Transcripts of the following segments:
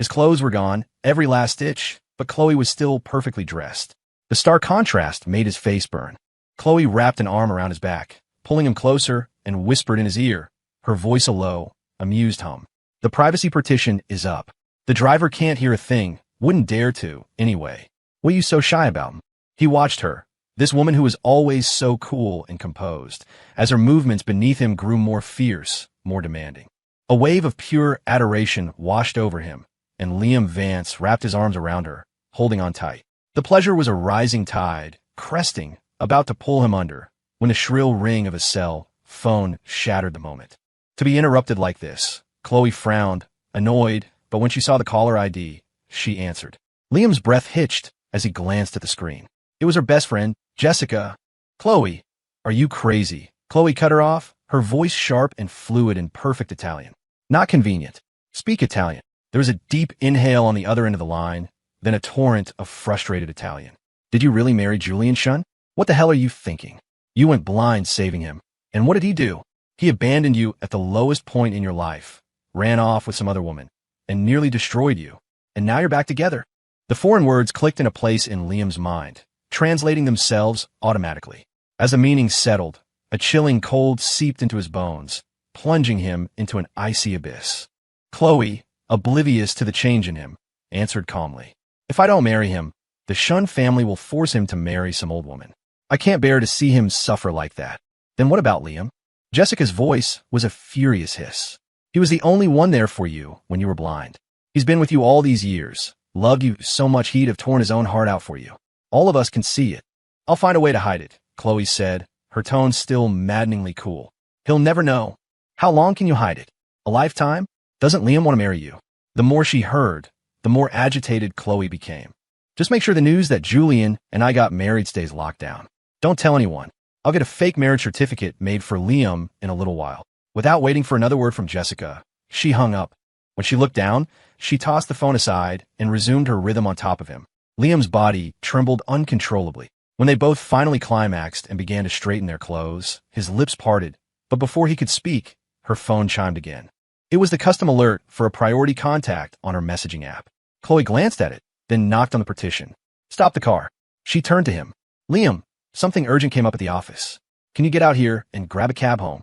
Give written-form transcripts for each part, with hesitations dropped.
His clothes were gone, every last stitch, but Chloe was still perfectly dressed. The stark contrast made his face burn. Chloe wrapped an arm around his back, pulling him closer, and whispered in his ear, her voice a low, amused hum. The privacy partition is up. The driver can't hear a thing, wouldn't dare to, anyway. What are you so shy about? He watched her, this woman who was always so cool and composed, as her movements beneath him grew more fierce, more demanding. A wave of pure adoration washed over him, and Liam Vance wrapped his arms around her, holding on tight. The pleasure was a rising tide, cresting, about to pull him under, when the shrill ring of his cell phone shattered the moment. To be interrupted like this, Chloe frowned, annoyed, but when she saw the caller ID, she answered. Liam's breath hitched as he glanced at the screen. It was her best friend, Jessica. Chloe, are you crazy? Chloe cut her off, her voice sharp and fluid in perfect Italian. Not convenient. Speak Italian. There was a deep inhale on the other end of the line, then a torrent of frustrated Italian. Did you really marry Julian Shun? What the hell are you thinking? You went blind saving him. And what did he do? He abandoned you at the lowest point in your life, ran off with some other woman, and nearly destroyed you. And now you're back together. The foreign words clicked in a place in Liam's mind, translating themselves automatically. As the meaning settled, a chilling cold seeped into his bones, plunging him into an icy abyss. Chloe, oblivious to the change in him, answered calmly. If I don't marry him, the Shun family will force him to marry some old woman. I can't bear to see him suffer like that. Then what about Liam? Jessica's voice was a furious hiss. He was the only one there for you when you were blind. He's been with you all these years, loved you so much he'd have torn his own heart out for you. All of us can see it. I'll find a way to hide it, Chloe said, her tone still maddeningly cool. He'll never know. How long can you hide it? A lifetime? Doesn't Liam want to marry you? The more she heard, the more agitated Chloe became. Just make sure the news that Julian and I got married stays locked down. Don't tell anyone. I'll get a fake marriage certificate made for Liam in a little while. Without waiting for another word from Jessica, she hung up. When she looked down, she tossed the phone aside and resumed her rhythm on top of him. Liam's body trembled uncontrollably. When they both finally climaxed and began to straighten their clothes, his lips parted, but before he could speak, her phone chimed again. It was the custom alert for a priority contact on her messaging app. Chloe glanced at it, then knocked on the partition. Stop the car. She turned to him. Liam, something urgent came up at the office. Can you get out here and grab a cab home?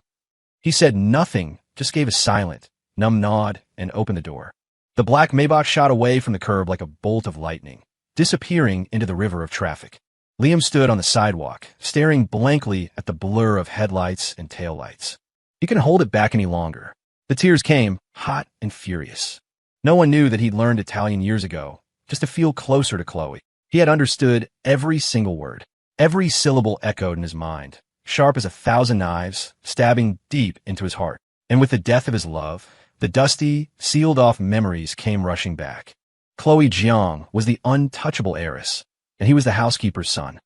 He said nothing, just gave a silent, numb nod and opened the door. The black Maybach shot away from the curb like a bolt of lightning, disappearing into the river of traffic. Liam stood on the sidewalk, staring blankly at the blur of headlights and taillights. He couldn't hold it back any longer. The tears came, hot and furious. No one knew that he'd learned Italian years ago, just to feel closer to Chloe. He had understood every single word. Every syllable echoed in his mind, sharp as 1,000 knives, stabbing deep into his heart. And with the death of his love, the dusty, sealed-off memories came rushing back. Chloe Jiang was the untouchable heiress, and he was the housekeeper's son.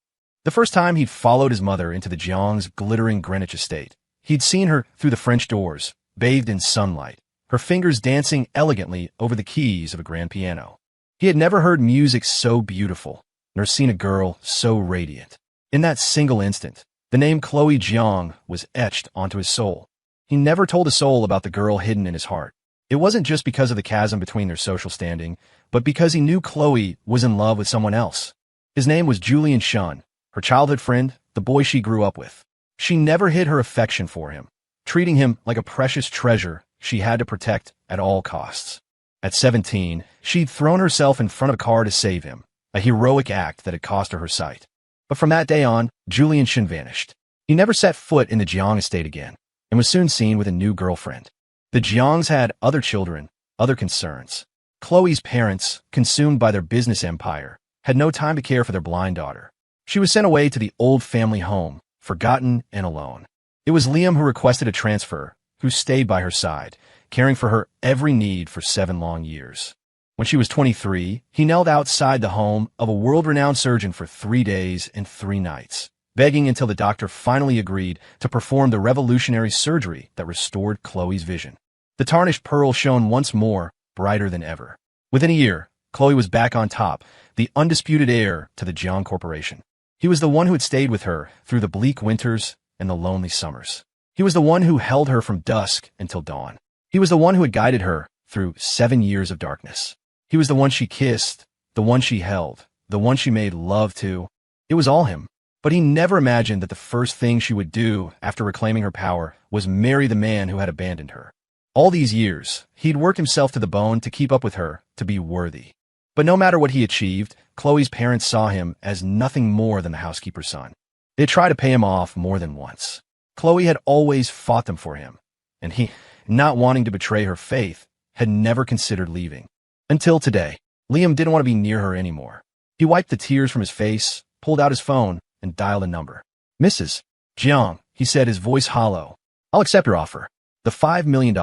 The first time he'd followed his mother into the Jiang's glittering Greenwich estate, he'd seen her through the French doors, bathed in sunlight, her fingers dancing elegantly over the keys of a grand piano. He had never heard music so beautiful, nor seen a girl so radiant. In that single instant, the name Chloe Jiang was etched onto his soul. He never told a soul about the girl hidden in his heart. It wasn't just because of the chasm between their social standing, but because he knew Chloe was in love with someone else. His name was Julian Shun, her childhood friend, the boy she grew up with. She never hid her affection for him, treating him like a precious treasure she had to protect at all costs. At 17, she'd thrown herself in front of a car to save him, a heroic act that had cost her her sight. But from that day on, Julian Shun vanished. He never set foot in the Jiang estate again, and was soon seen with a new girlfriend. The Jiangs had other children, other concerns. Chloe's parents, consumed by their business empire, had no time to care for their blind daughter. She was sent away to the old family home, forgotten and alone. It was Liam who requested a transfer, who stayed by her side, caring for her every need for 7 long years. When she was 23, he knelt outside the home of a world-renowned surgeon for 3 days and 3 nights, begging until the doctor finally agreed to perform the revolutionary surgery that restored Chloe's vision. The tarnished pearl shone once more, brighter than ever. Within a year, Chloe was back on top, the undisputed heir to the Jiang Corporation. He was the one who had stayed with her through the bleak winters and the lonely summers. He was the one who held her from dusk until dawn. He was the one who had guided her through 7 years of darkness. He was the one she kissed, the one she held, the one she made love to. It was all him. But he never imagined that the first thing she would do after reclaiming her power was marry the man who had abandoned her. All these years, he'd worked himself to the bone to keep up with her, to be worthy. But no matter what he achieved, Chloe's parents saw him as nothing more than the housekeeper's son. They tried to pay him off more than once. Chloe had always fought them for him, and he, not wanting to betray her faith, had never considered leaving. Until today, Liam didn't want to be near her anymore. He wiped the tears from his face, pulled out his phone, and dialed a number. "Mrs. Jiang," he said, his voice hollow. "I'll accept your offer. The $5 million.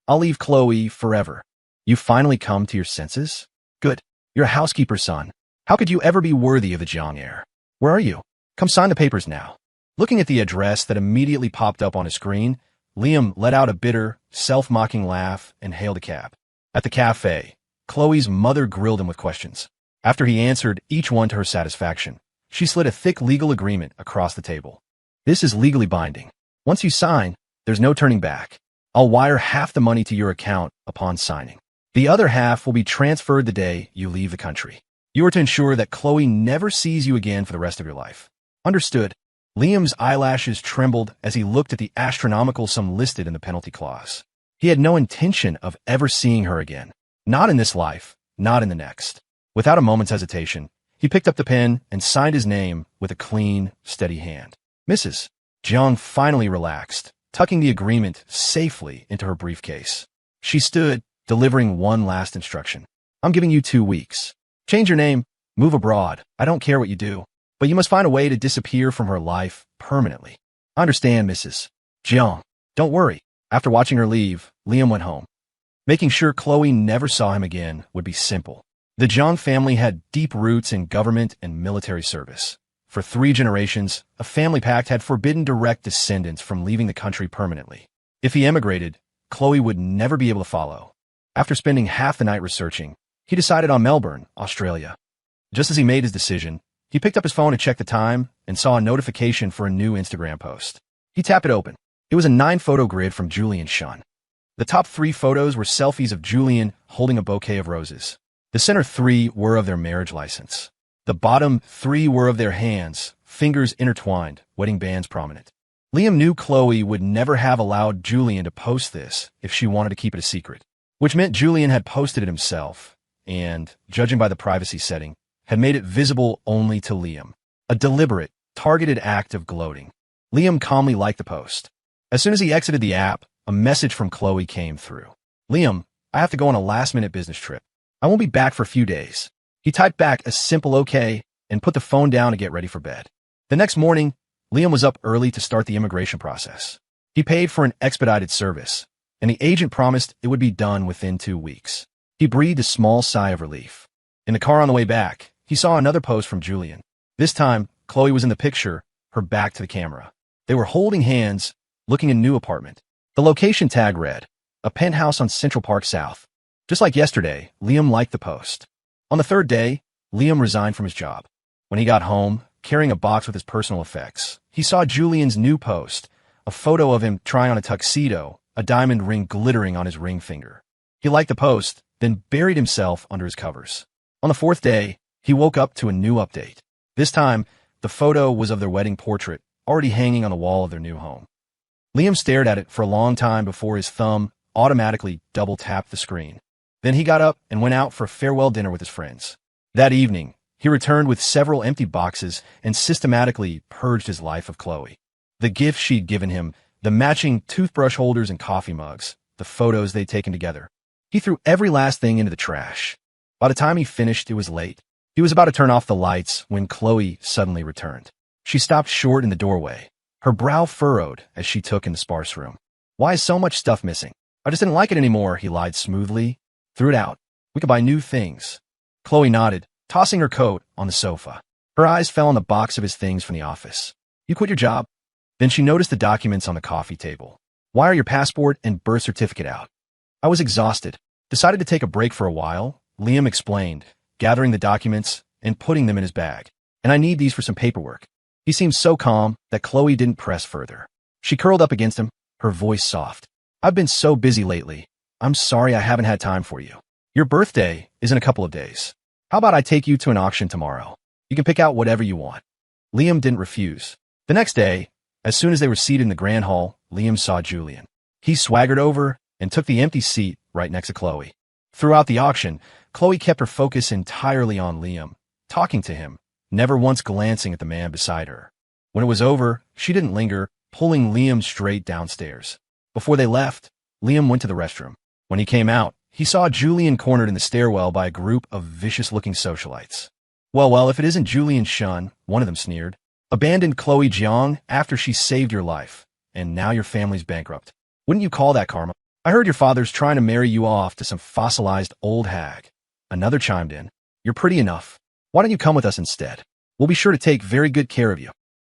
I'll leave Chloe forever. You finally come to your senses? Good. You're a housekeeper's son. How could you ever be worthy of the Jiang heir? Where are you? Come sign the papers now." Looking at the address that immediately popped up on his screen, Liam let out a bitter, self-mocking laugh and hailed a cab. At the cafe, Chloe's mother grilled him with questions. After he answered each one to her satisfaction, she slid a thick legal agreement across the table. "This is legally binding. Once you sign, there's no turning back. I'll wire half the money to your account upon signing. The other half will be transferred the day you leave the country. You are to ensure that Chloe never sees you again for the rest of your life. Understood?" Liam's eyelashes trembled as he looked at the astronomical sum listed in the penalty clause. He had no intention of ever seeing her again. Not in this life, not in the next. Without a moment's hesitation, he picked up the pen and signed his name with a clean, steady hand. Mrs. Jiang finally relaxed, tucking the agreement safely into her briefcase. She stood, delivering one last instruction. "I'm giving you 2 weeks. Change your name, move abroad. I don't care what you do, but you must find a way to disappear from her life permanently." "I understand, Mrs. Jiang. Don't worry." After watching her leave, Liam went home. Making sure Chloe never saw him again would be simple. The Jiang family had deep roots in government and military service. For 3 generations, a family pact had forbidden direct descendants from leaving the country permanently. If he emigrated, Chloe would never be able to follow. After spending half the night researching, he decided on Melbourne, Australia. Just as he made his decision, he picked up his phone to check the time and saw a notification for a new Instagram post. He tapped it open. It was a 9-photo grid from Julian Shun. The top 3 photos were selfies of Julian holding a bouquet of roses. The center 3 were of their marriage license. The bottom 3 were of their hands, fingers intertwined, wedding bands prominent. Liam knew Chloe would never have allowed Julian to post this if she wanted to keep it a secret, which meant Julian had posted it himself and, judging by the privacy setting, had made it visible only to Liam. A deliberate, targeted act of gloating. Liam calmly liked the post. As soon as he exited the app, a message from Chloe came through. "Liam, I have to go on a last-minute business trip. I won't be back for a few days." He typed back a simple okay and put the phone down to get ready for bed. The next morning, Liam was up early to start the immigration process. He paid for an expedited service, and the agent promised it would be done within 2 weeks. He breathed a small sigh of relief. In the car on the way back, he saw another post from Julian. This time, Chloe was in the picture, her back to the camera. They were holding hands, looking at a new apartment. The location tag read, "A penthouse on Central Park South." Just like yesterday, Liam liked the post. On the 3rd day, Liam resigned from his job. When he got home, carrying a box with his personal effects, he saw Julian's new post, a photo of him trying on a tuxedo, a diamond ring glittering on his ring finger. He liked the post, then buried himself under his covers. On the 4th day, he woke up to a new update. This time, the photo was of their wedding portrait, already hanging on the wall of their new home. Liam stared at it for a long time before his thumb automatically double-tapped the screen. Then he got up and went out for a farewell dinner with his friends. That evening, he returned with several empty boxes and systematically purged his life of Chloe. The gifts she'd given him, the matching toothbrush holders and coffee mugs, the photos they'd taken together. He threw every last thing into the trash. By the time he finished, it was late. He was about to turn off the lights when Chloe suddenly returned. She stopped short in the doorway, her brow furrowed as she took in the sparse room. "Why is so much stuff missing?" "I just didn't like it anymore," he lied smoothly. "Threw it out. We could buy new things." Chloe nodded, tossing her coat on the sofa. Her eyes fell on the box of his things from the office. "You quit your job?" Then she noticed the documents on the coffee table. "Why are your passport and birth certificate out?" "I was exhausted. Decided to take a break for a while," Liam explained, gathering the documents and putting them in his bag. "And I need these for some paperwork." He seemed so calm that Chloe didn't press further. She curled up against him, her voice soft. "I've been so busy lately. I'm sorry I haven't had time for you." Your birthday is in a couple of days. How about I take you to an auction tomorrow? You can pick out whatever you want. Liam didn't refuse. The next day, as soon as they were seated in the grand hall, Liam saw Julian. He swaggered over and took the empty seat right next to Chloe. Throughout the auction, Chloe kept her focus entirely on Liam, talking to him, never once glancing at the man beside her. When it was over, she didn't linger, pulling Liam straight downstairs. Before they left, Liam went to the restroom. When he came out, he saw Julian cornered in the stairwell by a group of vicious-looking socialites. Well, if it isn't Julian Shun, one of them sneered. Abandoned Chloe Jiang after she saved your life, and now your family's bankrupt. Wouldn't you call that karma? I heard your father's trying to marry you off to some fossilized old hag. Another chimed in. You're pretty enough. Why don't you come with us instead? We'll be sure to take very good care of you.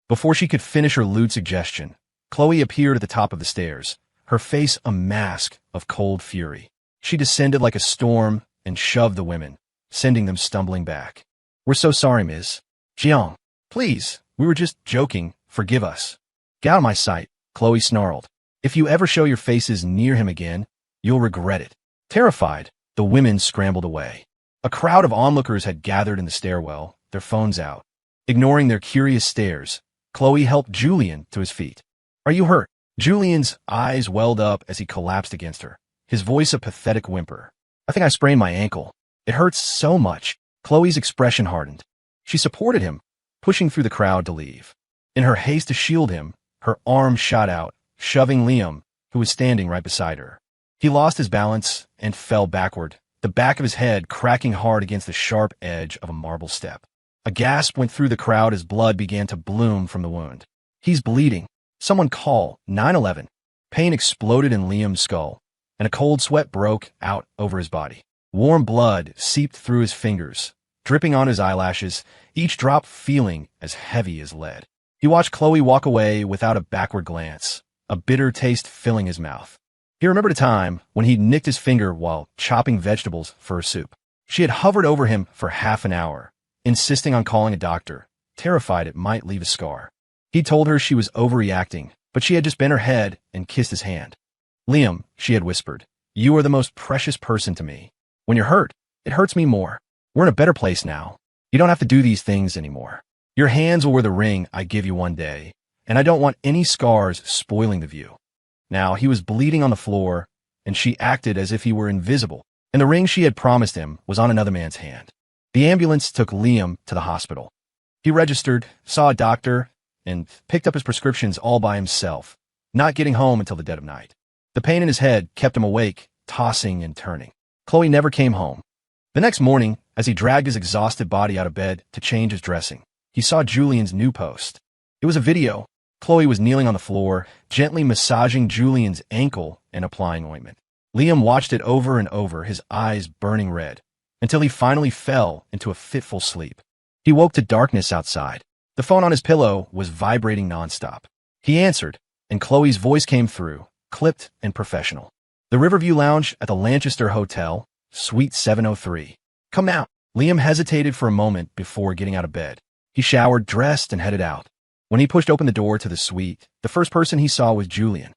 Before she could finish her lewd suggestion, Chloe appeared at the top of the stairs, her face a mask of cold fury. She descended like a storm and shoved the women, sending them stumbling back. We're so sorry, Ms. Jiang. Please, we were just joking. Forgive us. Get out of my sight, Chloe snarled. If you ever show your faces near him again, you'll regret it. Terrified, the women scrambled away. A crowd of onlookers had gathered in the stairwell, their phones out. Ignoring their curious stares, Chloe helped Julian to his feet. Are you hurt? Julian's eyes welled up as he collapsed against her, his voice a pathetic whimper. I think I sprained my ankle. It hurts so much. Chloe's expression hardened. She supported him, pushing through the crowd to leave. In her haste to shield him, her arm shot out, shoving Liam, who was standing right beside her. He lost his balance and fell backward, the back of his head cracking hard against the sharp edge of a marble step. A gasp went through the crowd as blood began to bloom from the wound. He's bleeding. Someone call 911. Pain exploded in Liam's skull, and a cold sweat broke out over his body. Warm blood seeped through his fingers, dripping on his eyelashes, each drop feeling as heavy as lead. He watched Chloe walk away without a backward glance, a bitter taste filling his mouth. He remembered a time when he'd nicked his finger while chopping vegetables for her soup. She had hovered over him for half an hour, insisting on calling a doctor, terrified it might leave a scar. He told her she was overreacting, but she had just bent her head and kissed his hand. Liam, she had whispered, you are the most precious person to me. When you're hurt, it hurts me more. We're in a better place now. You don't have to do these things anymore. Your hands will wear the ring I give you one day, and I don't want any scars spoiling the view. Now, he was bleeding on the floor, and she acted as if he were invisible, and the ring she had promised him was on another man's hand. The ambulance took Liam to the hospital. He registered, saw a doctor, and picked up his prescriptions all by himself, not getting home until the dead of night. The pain in his head kept him awake, tossing and turning. Chloe never came home. The next morning, as he dragged his exhausted body out of bed to change his dressing, he saw Julian's new post. It was a video. Chloe was kneeling on the floor, gently massaging Julian's ankle and applying ointment. Liam watched it over and over, his eyes burning red, until he finally fell into a fitful sleep. He woke to darkness outside. The phone on his pillow was vibrating nonstop. He answered, and Chloe's voice came through, clipped and professional. The Riverview Lounge at the Lancaster Hotel, Suite 703. Come out. Liam hesitated for a moment before getting out of bed. He showered, dressed, and headed out. When he pushed open the door to the suite, the first person he saw was Julian.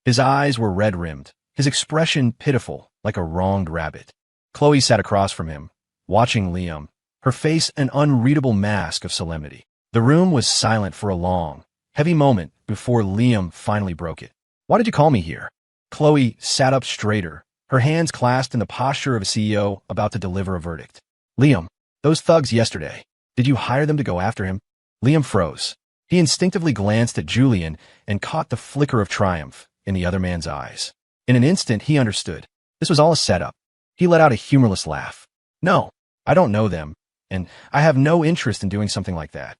His eyes were red-rimmed, his expression pitiful, like a wronged rabbit. Chloe sat across from him, watching Liam, her face an unreadable mask of solemnity. The room was silent for a long, heavy moment before Liam finally broke it. Why did you call me here? Chloe sat up straighter, her hands clasped in the posture of a CEO about to deliver a verdict. Liam, those thugs yesterday, did you hire them to go after him? Liam froze. He instinctively glanced at Julian and caught the flicker of triumph in the other man's eyes. In an instant, he understood. This was all a setup. He let out a humorless laugh. No, I don't know them, and I have no interest in doing something like that.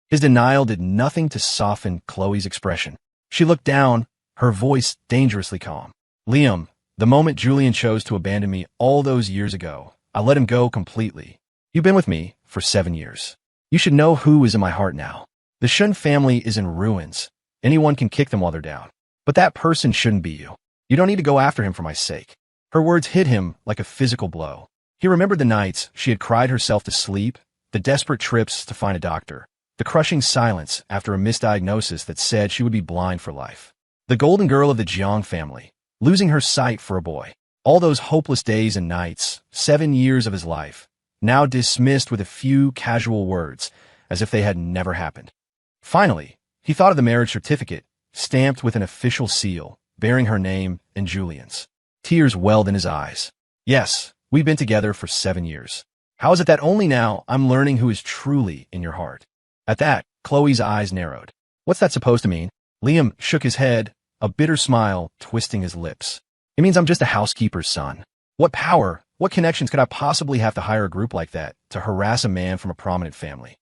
His denial did nothing to soften Chloe's expression. She looked down, her voice dangerously calm. Liam, the moment Julian chose to abandon me all those years ago, I let him go completely. You've been with me for 7 years. You should know who is in my heart now. The Shun family is in ruins. Anyone can kick them while they're down. But that person shouldn't be you. You don't need to go after him for my sake. Her words hit him like a physical blow. He remembered the nights she had cried herself to sleep, the desperate trips to find a doctor, the crushing silence after a misdiagnosis that said she would be blind for life. The golden girl of the Jiang family, losing her sight for a boy. All those hopeless days and nights, 7 years of his life, now dismissed with a few casual words, as if they had never happened. Finally, he thought of the marriage certificate, stamped with an official seal, bearing her name and Julian's. Tears welled in his eyes. Yes, we've been together for 7 years. How is it that only now I'm learning who is truly in your heart? At that, Chloe's eyes narrowed. What's that supposed to mean? Liam shook his head, a bitter smile twisting his lips. It means I'm just a housekeeper's son. What power, what connections could I possibly have to hire a group like that to harass a man from a prominent family?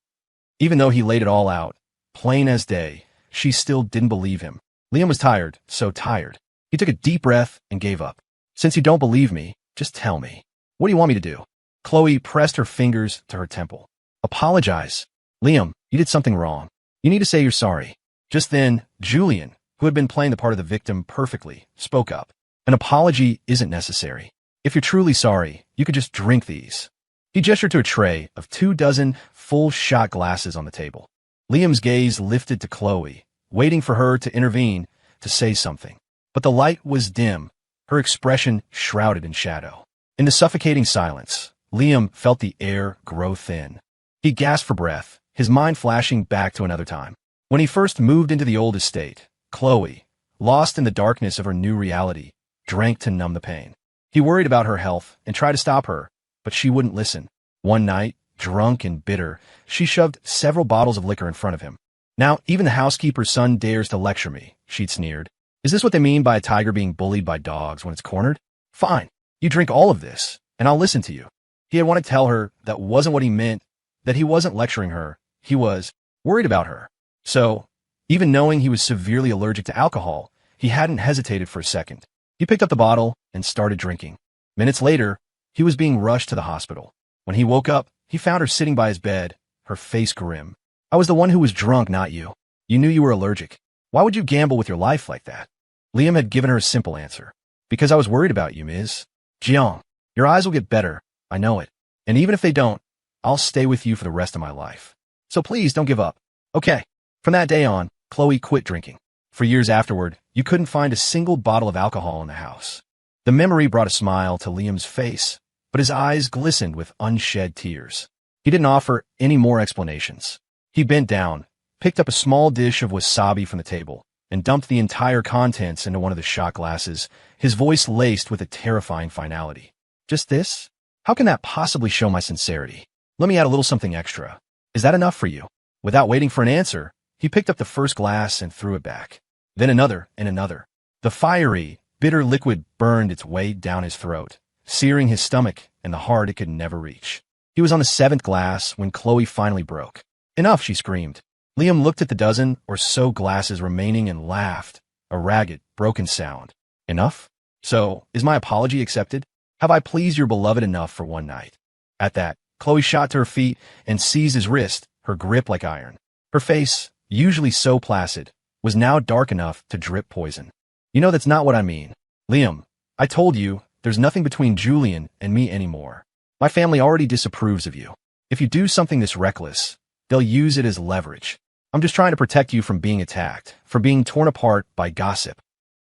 Even though he laid it all out, plain as day, she still didn't believe him. Liam was tired, so tired. He took a deep breath and gave up. Since you don't believe me, just tell me. What do you want me to do? Chloe pressed her fingers to her temple. Apologize. Liam, you did something wrong. You need to say you're sorry. Just then, Julian, who had been playing the part of the victim perfectly, spoke up. An apology isn't necessary. If you're truly sorry, you could just drink these. He gestured to a tray of 24 full shot glasses on the table. Liam's gaze lifted to Chloe, waiting for her to intervene, to say something. But the light was dim, her expression shrouded in shadow. In the suffocating silence, Liam felt the air grow thin. He gasped for breath, his mind flashing back to another time. When he first moved into the old estate, Chloe, lost in the darkness of her new reality, drank to numb the pain. He worried about her health and tried to stop her, but she wouldn't listen. One night, drunk and bitter, she shoved several bottles of liquor in front of him. Now, even the housekeeper's son dares to lecture me, she'd sneered. Is this what they mean by a tiger being bullied by dogs when it's cornered? Fine, you drink all of this, and I'll listen to you. He had wanted to tell her that wasn't what he meant, that he wasn't lecturing her, he was worried about her. So, even knowing he was severely allergic to alcohol, he hadn't hesitated for a second. He picked up the bottle and started drinking. Minutes later, he was being rushed to the hospital. When he woke up, he found her sitting by his bed, her face grim. I was the one who was drunk, not you. You knew you were allergic. Why would you gamble with your life like that? Liam had given her a simple answer. Because I was worried about you, Ms. Jiang. Your eyes will get better, I know it. And even if they don't, I'll stay with you for the rest of my life. So please don't give up. Okay. From that day on, Chloe quit drinking. For years afterward, you couldn't find a single bottle of alcohol in the house. The memory brought a smile to Liam's face, but his eyes glistened with unshed tears. He didn't offer any more explanations. He bent down, picked up a small dish of wasabi from the table, and dumped the entire contents into one of the shot glasses, his voice laced with a terrifying finality. Just this? How can that possibly show my sincerity? Let me add a little something extra. Is that enough for you? Without waiting for an answer, he picked up the first glass and threw it back. Then another and another. The fiery, bitter liquid burned its way down his throat, searing his stomach and the heart it could never reach. He was on the 7th glass when Chloe finally broke. Enough, she screamed. Liam looked at the dozen or so glasses remaining and laughed, a ragged, broken sound. Enough? So, is my apology accepted? Have I pleased your beloved enough for one night? At that, Chloe shot to her feet and seized his wrist, her grip like iron. Her face, usually so placid, was now dark enough to drip poison. You know that's not what I mean. Liam, I told you, there's nothing between Julian and me anymore. My family already disapproves of you. If you do something this reckless, they'll use it as leverage. I'm just trying to protect you from being attacked, from being torn apart by gossip.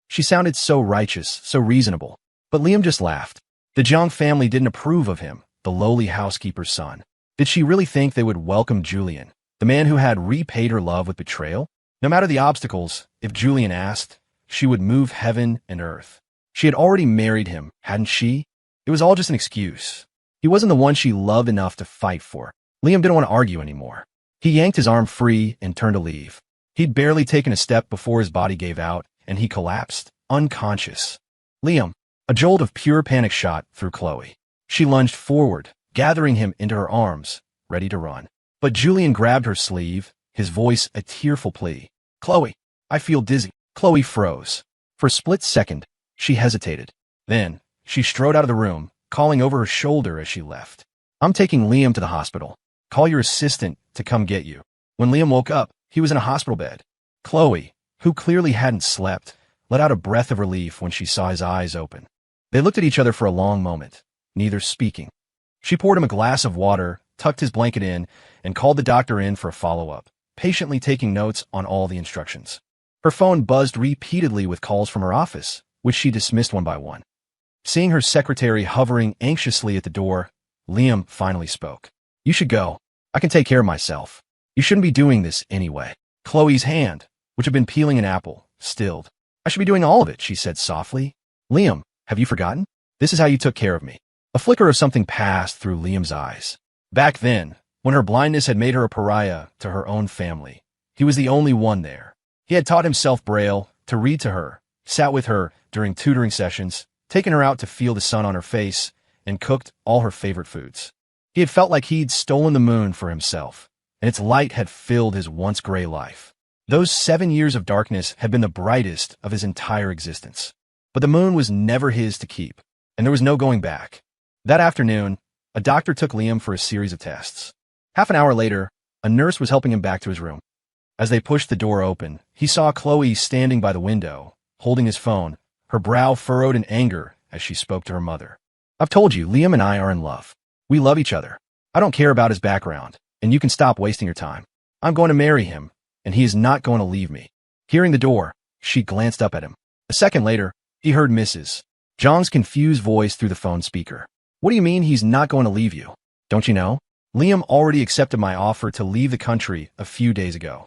She sounded so righteous, so reasonable. But Liam just laughed. The Jiang family didn't approve of him, the lowly housekeeper's son. Did she really think they would welcome Julian, the man who had repaid her love with betrayal? No matter the obstacles, if Julian asked, she would move heaven and earth. She had already married him, hadn't she? It was all just an excuse. He wasn't the one she loved enough to fight for. Liam didn't want to argue anymore. He yanked his arm free and turned to leave. He'd barely taken a step before his body gave out, and he collapsed, unconscious. Liam, a jolt of pure panic shot through Chloe. She lunged forward, gathering him into her arms, ready to run. But Julian grabbed her sleeve, his voice a tearful plea. Chloe, I feel dizzy. Chloe froze. For a split second, she hesitated. Then, she strode out of the room, calling over her shoulder as she left. I'm taking Liam to the hospital. Call your assistant to come get you. When Liam woke up, he was in a hospital bed. Chloe, who clearly hadn't slept, let out a breath of relief when she saw his eyes open. They looked at each other for a long moment, neither speaking. She poured him a glass of water, tucked his blanket in, and called the doctor in for a follow-up, patiently taking notes on all the instructions. Her phone buzzed repeatedly with calls from her office, which she dismissed one by one. Seeing her secretary hovering anxiously at the door, Liam finally spoke. You should go. I can take care of myself. You shouldn't be doing this anyway. Chloe's hand, which had been peeling an apple, stilled. I should be doing all of it, she said softly. Liam, have you forgotten? This is how you took care of me. A flicker of something passed through Liam's eyes. Back then, when her blindness had made her a pariah to her own family, he was the only one there. He had taught himself Braille, to read to her, sat with her during tutoring sessions, taken her out to feel the sun on her face, and cooked all her favorite foods. He had felt like he'd stolen the moon for himself, and its light had filled his once gray life. Those 7 years of darkness had been the brightest of his entire existence. But the moon was never his to keep, and there was no going back. That afternoon, a doctor took Liam for a series of tests. Half an hour later, a nurse was helping him back to his room. As they pushed the door open, he saw Chloe standing by the window, holding his phone, her brow furrowed in anger as she spoke to her mother. I've told you, Liam and I are in love. We love each other. I don't care about his background, and you can stop wasting your time. I'm going to marry him, and he is not going to leave me. Hearing the door, she glanced up at him. A second later, he heard Mrs. Zhang's confused voice through the phone speaker. What do you mean he's not going to leave you? Don't you know? Liam already accepted my offer to leave the country a few days ago.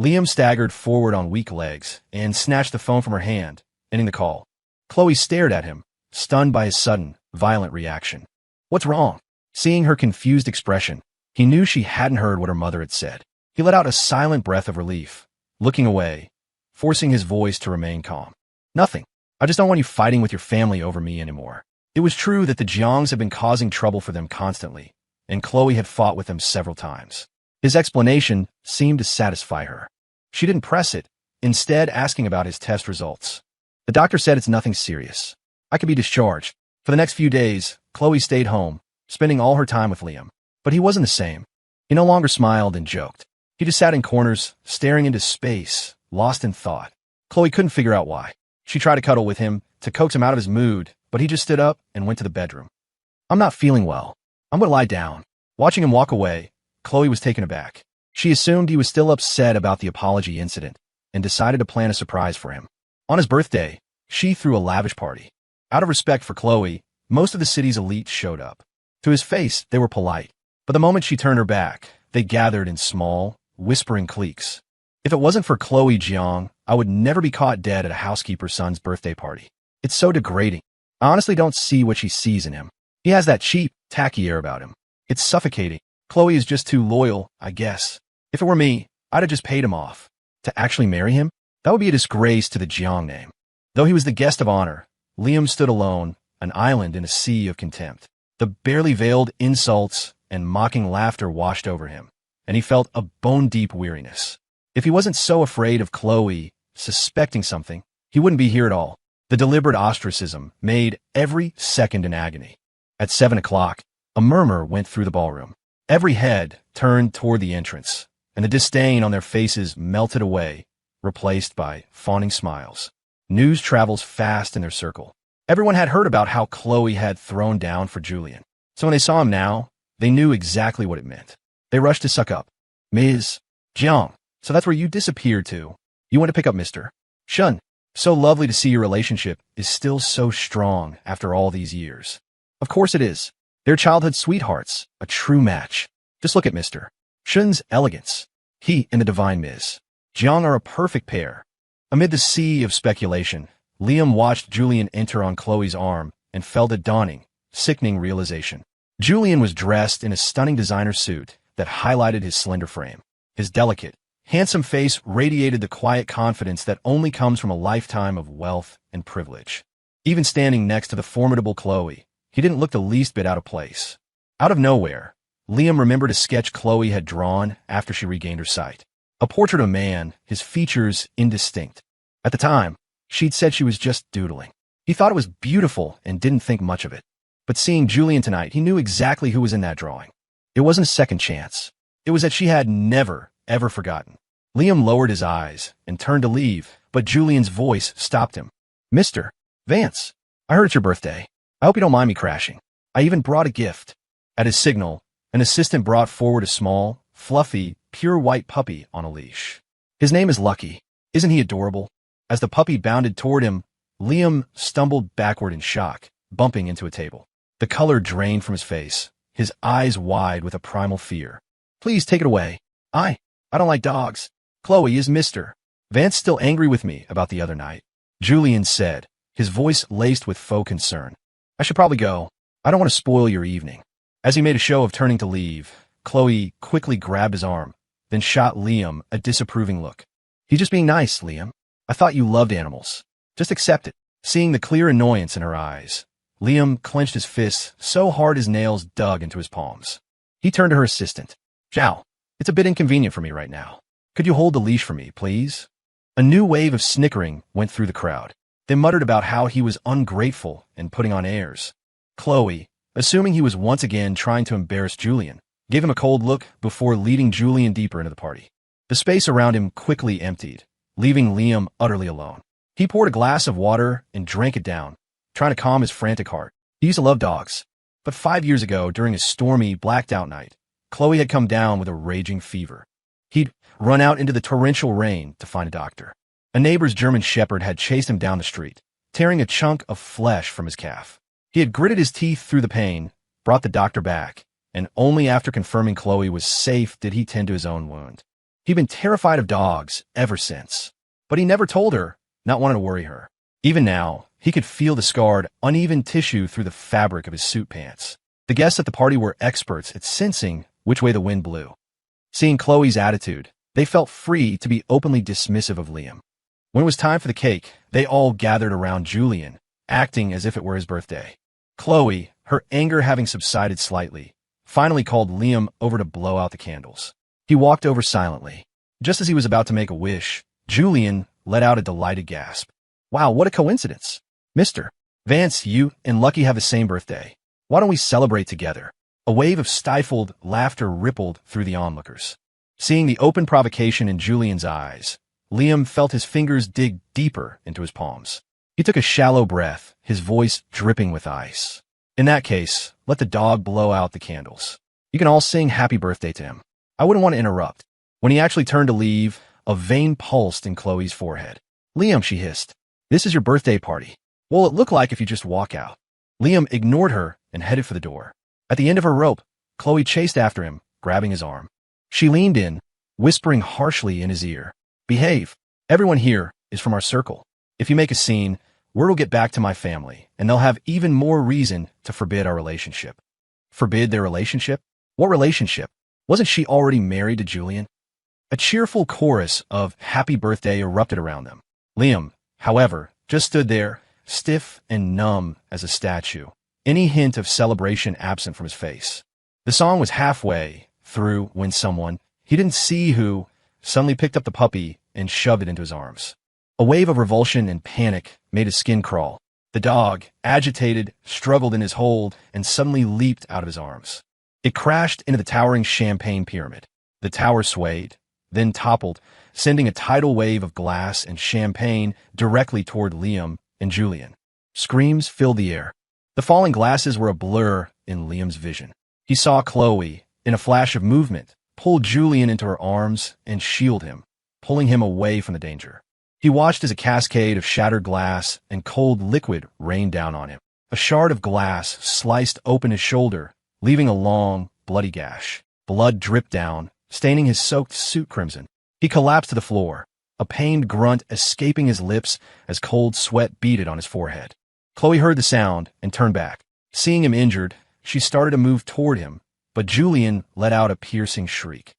Liam staggered forward on weak legs and snatched the phone from her hand, ending the call. Chloe stared at him, stunned by his sudden, violent reaction. What's wrong? Seeing her confused expression, he knew she hadn't heard what her mother had said. He let out a silent breath of relief, looking away, forcing his voice to remain calm. Nothing. I just don't want you fighting with your family over me anymore. It was true that the Jiangs had been causing trouble for them constantly, and Chloe had fought with them several times. His explanation seemed to satisfy her. She didn't press it, instead asking about his test results. The doctor said it's nothing serious. I could be discharged. For the next few days, Chloe stayed home, spending all her time with Liam. But he wasn't the same. He no longer smiled and joked. He just sat in corners, staring into space, lost in thought. Chloe couldn't figure out why. She tried to cuddle with him, to coax him out of his mood, but he just stood up and went to the bedroom. I'm not feeling well. I'm going to lie down. Watching him walk away, Chloe was taken aback. She assumed he was still upset about the apology incident and decided to plan a surprise for him. On his birthday, she threw a lavish party. Out of respect for Chloe, most of the city's elite showed up. To his face, they were polite. But the moment she turned her back, they gathered in small, whispering cliques. If it wasn't for Chloe Jiang, I would never be caught dead at a housekeeper's son's birthday party. It's so degrading. I honestly don't see what she sees in him. He has that cheap, tacky air about him. It's suffocating. Chloe is just too loyal, I guess. If it were me, I'd have just paid him off. To actually marry him? That would be a disgrace to the Jiang name. Though he was the guest of honor, Liam stood alone, an island in a sea of contempt. The barely veiled insults and mocking laughter washed over him, and he felt a bone-deep weariness. If he wasn't so afraid of Chloe suspecting something, he wouldn't be here at all. The deliberate ostracism made every second an agony. At 7 o'clock, a murmur went through the ballroom. Every head turned toward the entrance, and the disdain on their faces melted away, replaced by fawning smiles. News travels fast in their circle. Everyone had heard about how Chloe had thrown down for Julian. So when they saw him now, they knew exactly what it meant. They rushed to suck up. Ms. Jiang, so that's where you disappeared to. You went to pick up Mr. Shun. So lovely to see your relationship is still so strong after all these years. Of course it is. They're childhood sweethearts, a true match. Just look at Mr. Shun's elegance. He and the divine Ms. Jiang are a perfect pair. Amid the sea of speculation, Liam watched Julian enter on Chloe's arm and felt a dawning, sickening realization. Julian was dressed in a stunning designer suit that highlighted his slender frame. His delicate, handsome face radiated the quiet confidence that only comes from a lifetime of wealth and privilege. Even standing next to the formidable Chloe, he didn't look the least bit out of place. Out of nowhere, Liam remembered a sketch Chloe had drawn after she regained her sight. A portrait of a man, his features indistinct. At the time, she'd said she was just doodling. He thought it was beautiful and didn't think much of it. But seeing Julian tonight, he knew exactly who was in that drawing. It wasn't a second chance. It was that she had never, ever forgotten. Liam lowered his eyes and turned to leave, but Julian's voice stopped him. Mr. Vance, I heard it's your birthday. I hope you don't mind me crashing. I even brought a gift. At his signal, an assistant brought forward a small, fluffy, pure white puppy on a leash. His name is Lucky. Isn't he adorable? As the puppy bounded toward him, Liam stumbled backward in shock, bumping into a table. The color drained from his face, his eyes wide with a primal fear. Please take it away. I don't like dogs. Chloe is Mr. Vance still angry with me about the other night, Julian said, his voice laced with faux concern. I should probably go. I don't want to spoil your evening. As he made a show of turning to leave, Chloe quickly grabbed his arm, then shot Liam a disapproving look. He's just being nice, Liam. I thought you loved animals. Just accept it. Seeing the clear annoyance in her eyes, Liam clenched his fists so hard his nails dug into his palms. He turned to her assistant. Zhao, it's a bit inconvenient for me right now. Could you hold the leash for me, please? A new wave of snickering went through the crowd. They muttered about how he was ungrateful and putting on airs. Chloe, assuming he was once again trying to embarrass Julian, gave him a cold look before leading Julian deeper into the party. The space around him quickly emptied, leaving Liam utterly alone. He poured a glass of water and drank it down, trying to calm his frantic heart. He used to love dogs. But 5 years ago, during a stormy, blacked-out night, Chloe had come down with a raging fever. He'd run out into the torrential rain to find a doctor. A neighbor's German shepherd had chased him down the street, tearing a chunk of flesh from his calf. He had gritted his teeth through the pain, brought the doctor back, and only after confirming Chloe was safe did he tend to his own wound. He'd been terrified of dogs ever since, but he never told her, not wanting to worry her. Even now, he could feel the scarred, uneven tissue through the fabric of his suit pants. The guests at the party were experts at sensing which way the wind blew. Seeing Chloe's attitude, they felt free to be openly dismissive of Liam. When it was time for the cake, they all gathered around Julian, acting as if it were his birthday. Chloe, her anger having subsided slightly, finally called Liam over to blow out the candles. He walked over silently. Just as he was about to make a wish, Julian let out a delighted gasp. Wow, what a coincidence. Mr. Vance, you and Lucky have the same birthday. Why don't we celebrate together? A wave of stifled laughter rippled through the onlookers. Seeing the open provocation in Julian's eyes, Liam felt his fingers dig deeper into his palms. He took a shallow breath, his voice dripping with ice. In that case, let the dog blow out the candles. You can all sing happy birthday to him. I wouldn't want to interrupt. When he actually turned to leave, a vein pulsed in Chloe's forehead. Liam, she hissed. This is your birthday party. What'll it look like if you just walk out? Liam ignored her and headed for the door. At the end of her rope, Chloe chased after him, grabbing his arm. She leaned in, whispering harshly in his ear. Behave. Everyone here is from our circle. If you make a scene, word will get back to my family, and they'll have even more reason to forbid our relationship. Forbid their relationship? What relationship? Wasn't she already married to Julian? A cheerful chorus of happy birthday erupted around them. Liam, however, just stood there, stiff and numb as a statue, any hint of celebration absent from his face. The song was halfway through when someone, he didn't see who, suddenly picked up the puppy and shoved it into his arms. A wave of revulsion and panic made his skin crawl. The dog, agitated, struggled in his hold and suddenly leaped out of his arms. It crashed into the towering champagne pyramid. The tower swayed, then toppled, sending a tidal wave of glass and champagne directly toward Liam and Julian. Screams filled the air. The falling glasses were a blur in Liam's vision. He saw Chloe, in a flash of movement, pull Julian into her arms and shield him, pulling him away from the danger. He watched as a cascade of shattered glass and cold liquid rained down on him. A shard of glass sliced open his shoulder, leaving a long, bloody gash. Blood dripped down, staining his soaked suit crimson. He collapsed to the floor, a pained grunt escaping his lips as cold sweat beaded on his forehead. Chloe heard the sound and turned back. Seeing him injured, she started to move toward him, but Julian let out a piercing shriek.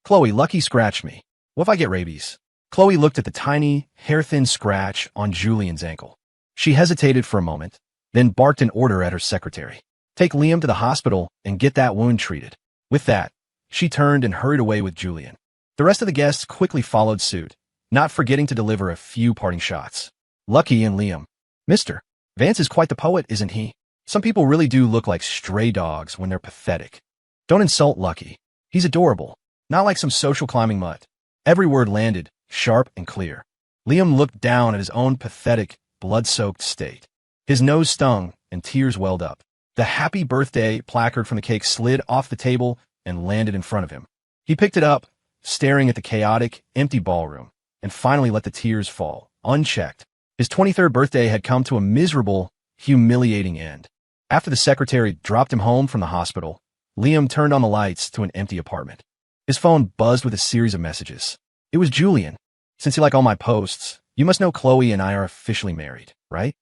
Chloe, Lucky scratched me. What if I get rabies? Chloe looked at the tiny, hair-thin scratch on Julian's ankle. She hesitated for a moment, then barked an order at her secretary. Take Liam to the hospital and get that wound treated. With that, she turned and hurried away with Julian. The rest of the guests quickly followed suit, not forgetting to deliver a few parting shots. Lucky and Liam. Mr. Vance is quite the poet, isn't he? Some people really do look like stray dogs when they're pathetic. Don't insult Lucky. He's adorable, not like some social climbing mutt. Every word landed, sharp and clear. Liam looked down at his own pathetic, blood-soaked state. His nose stung and tears welled up. The happy birthday placard from the cake slid off the table and landed in front of him. He picked it up, staring at the chaotic, empty ballroom, and finally let the tears fall, unchecked. His 23rd birthday had come to a miserable, humiliating end. After the secretary dropped him home from the hospital, Liam turned on the lights to an empty apartment. His phone buzzed with a series of messages. It was Julian. "Since you like all my posts, you must know Chloe and I are officially married, right?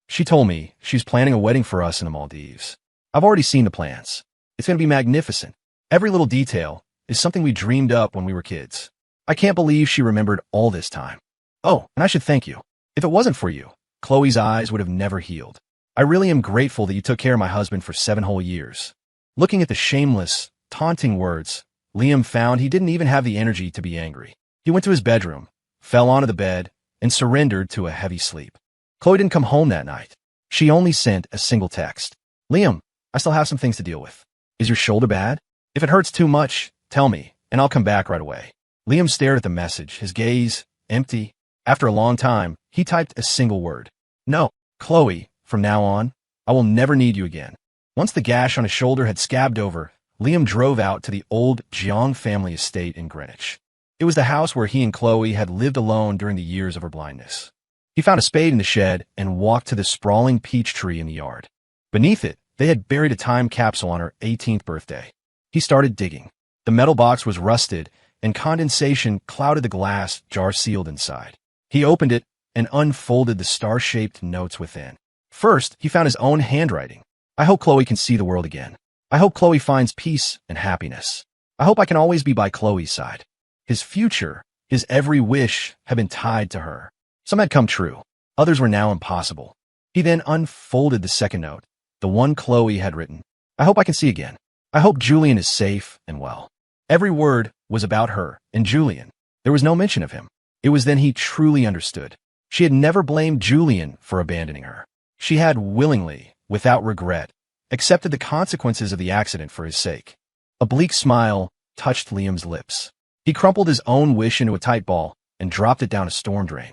She told me she's planning a wedding for us in the Maldives. I've already seen the plans. It's going to be magnificent. Every little detail is something we dreamed up when we were kids. I can't believe she remembered all this time. Oh, and I should thank you. If it wasn't for you, Chloe's eyes would have never healed. I really am grateful that you took care of my husband for 7 whole years." Looking at the shameless, taunting words, Liam found he didn't even have the energy to be angry. He went to his bedroom, fell onto the bed, and surrendered to a heavy sleep. Chloe didn't come home that night. She only sent a single text. "Liam, I still have some things to deal with. Is your shoulder bad? If it hurts too much, tell me, and I'll come back right away." Liam stared at the message, his gaze empty. After a long time, he typed a single word. "No, Chloe, from now on, I will never need you again." Once the gash on his shoulder had scabbed over, Liam drove out to the old Jeong family estate in Greenwich. It was the house where he and Chloe had lived alone during the years of her blindness. He found a spade in the shed and walked to the sprawling peach tree in the yard. Beneath it, they had buried a time capsule on her 18th birthday. He started digging. The metal box was rusted, and condensation clouded the glass jar sealed inside. He opened it and unfolded the star-shaped notes within. First, he found his own handwriting. "I hope Chloe can see the world again. I hope Chloe finds peace and happiness. I hope I can always be by Chloe's side." His future, his every wish, had been tied to her. Some had come true. Others were now impossible. He then unfolded the second note, the one Chloe had written. "I hope I can see again. I hope Julian is safe and well." Every word was about her and Julian. There was no mention of him. It was then he truly understood. She had never blamed Julian for abandoning her. She had willingly, without regret, accepted the consequences of the accident for his sake. A bleak smile touched Liam's lips. He crumpled his own wish into a tight ball and dropped it down a storm drain.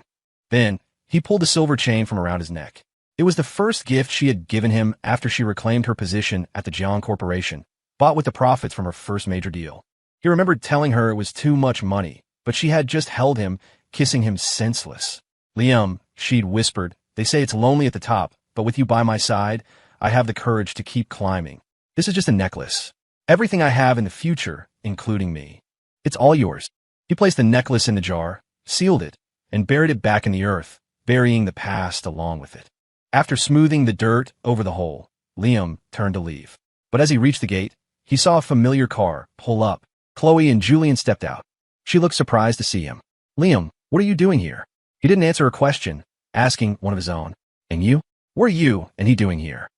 Then, he pulled a silver chain from around his neck. It was the first gift she had given him after she reclaimed her position at the Jeong Corporation, bought with the profits from her first major deal. He remembered telling her it was too much money, but she had just held him, kissing him senseless. "Liam," she'd whispered, "they say it's lonely at the top, but with you by my side, I have the courage to keep climbing. This is just a necklace. Everything I have in the future, including me. It's all yours." He placed the necklace in the jar, sealed it, and buried it back in the earth, burying the past along with it. After smoothing the dirt over the hole, Liam turned to leave. But as he reached the gate, he saw a familiar car pull up. Chloe and Julian stepped out. She looked surprised to see him. "Liam, what are you doing here?" He didn't answer her question, asking one of his own. "And you? What are you and he doing here?"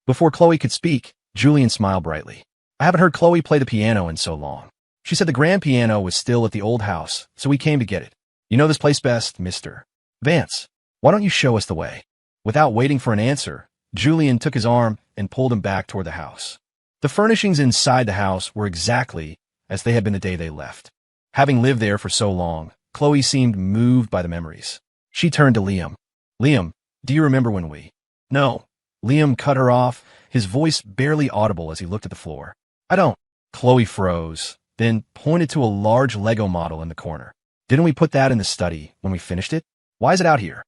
Before Chloe could speak, Julian smiled brightly. "I haven't heard Chloe play the piano in so long. She said the grand piano was still at the old house, so we came to get it. You know this place best, Mr. Vance. Why don't you show us the way?" Without waiting for an answer, Julian took his arm and pulled him back toward the house. The furnishings inside the house were exactly as they had been the day they left. Having lived there for so long, Chloe seemed moved by the memories. She turned to Liam. "Liam, do you remember when we—" "No." Liam cut her off, his voice barely audible as he looked at the floor. "I don't." Chloe froze, then pointed to a large Lego model in the corner. "Didn't we put that in the study when we finished it? Why is it out here?"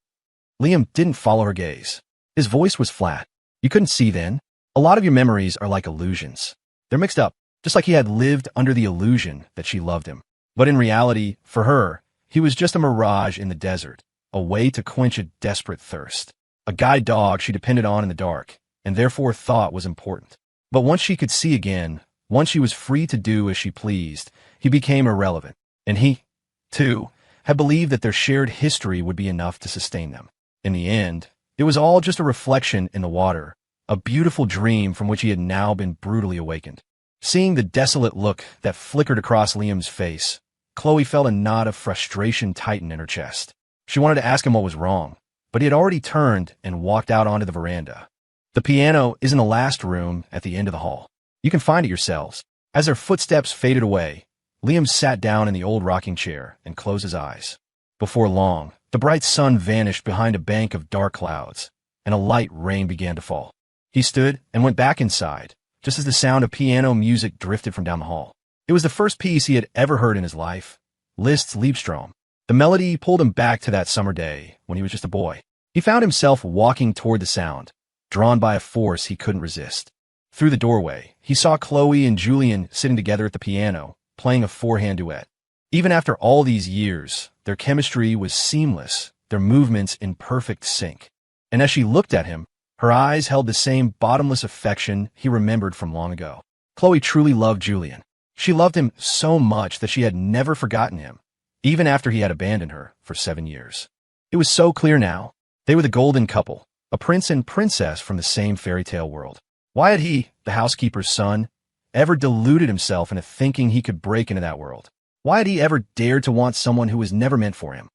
Liam didn't follow her gaze. His voice was flat. "You couldn't see then? A lot of your memories are like illusions. They're mixed up, just like he had lived under the illusion that she loved him. But in reality, for her, he was just a mirage in the desert, a way to quench a desperate thirst. A guide dog she depended on in the dark, and therefore thought was important. But once she could see again, once she was free to do as she pleased, he became irrelevant. And he, too, had believed that their shared history would be enough to sustain them. In the end, it was all just a reflection in the water, a beautiful dream from which he had now been brutally awakened. Seeing the desolate look that flickered across Liam's face, Chloe felt a knot of frustration tighten in her chest. She wanted to ask him what was wrong, but he had already turned and walked out onto the veranda. "The piano is in the last room at the end of the hall. You can find it yourselves." As their footsteps faded away, Liam sat down in the old rocking chair and closed his eyes. Before long, the bright sun vanished behind a bank of dark clouds, and a light rain began to fall. He stood and went back inside, just as the sound of piano music drifted from down the hall. It was the first piece he had ever heard in his life, Liszt's Liebestrom. The melody pulled him back to that summer day when he was just a boy. He found himself walking toward the sound, drawn by a force he couldn't resist. Through the doorway, he saw Chloe and Julian sitting together at the piano, playing a four-hand duet. Even after all these years, their chemistry was seamless, their movements in perfect sync. And as she looked at him, her eyes held the same bottomless affection he remembered from long ago. Chloe truly loved Julian. She loved him so much that she had never forgotten him, even after he had abandoned her for 7 years. It was so clear now. They were the golden couple, a prince and princess from the same fairy tale world. Why had he, the housekeeper's son, ever deluded himself into thinking he could break into that world? Why had he ever dared to want someone who was never meant for him?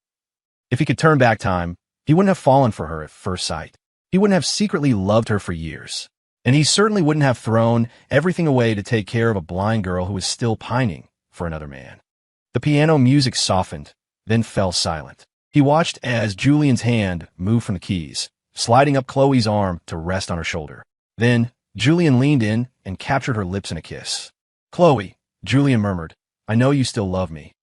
If he could turn back time, he wouldn't have fallen for her at first sight. He wouldn't have secretly loved her for years. And he certainly wouldn't have thrown everything away to take care of a blind girl who was still pining for another man. The piano music softened, then fell silent. He watched as Julian's hand moved from the keys, sliding up Chloe's arm to rest on her shoulder. Then, Julian leaned in and captured her lips in a kiss. "Chloe," Julian murmured, "I know you still love me."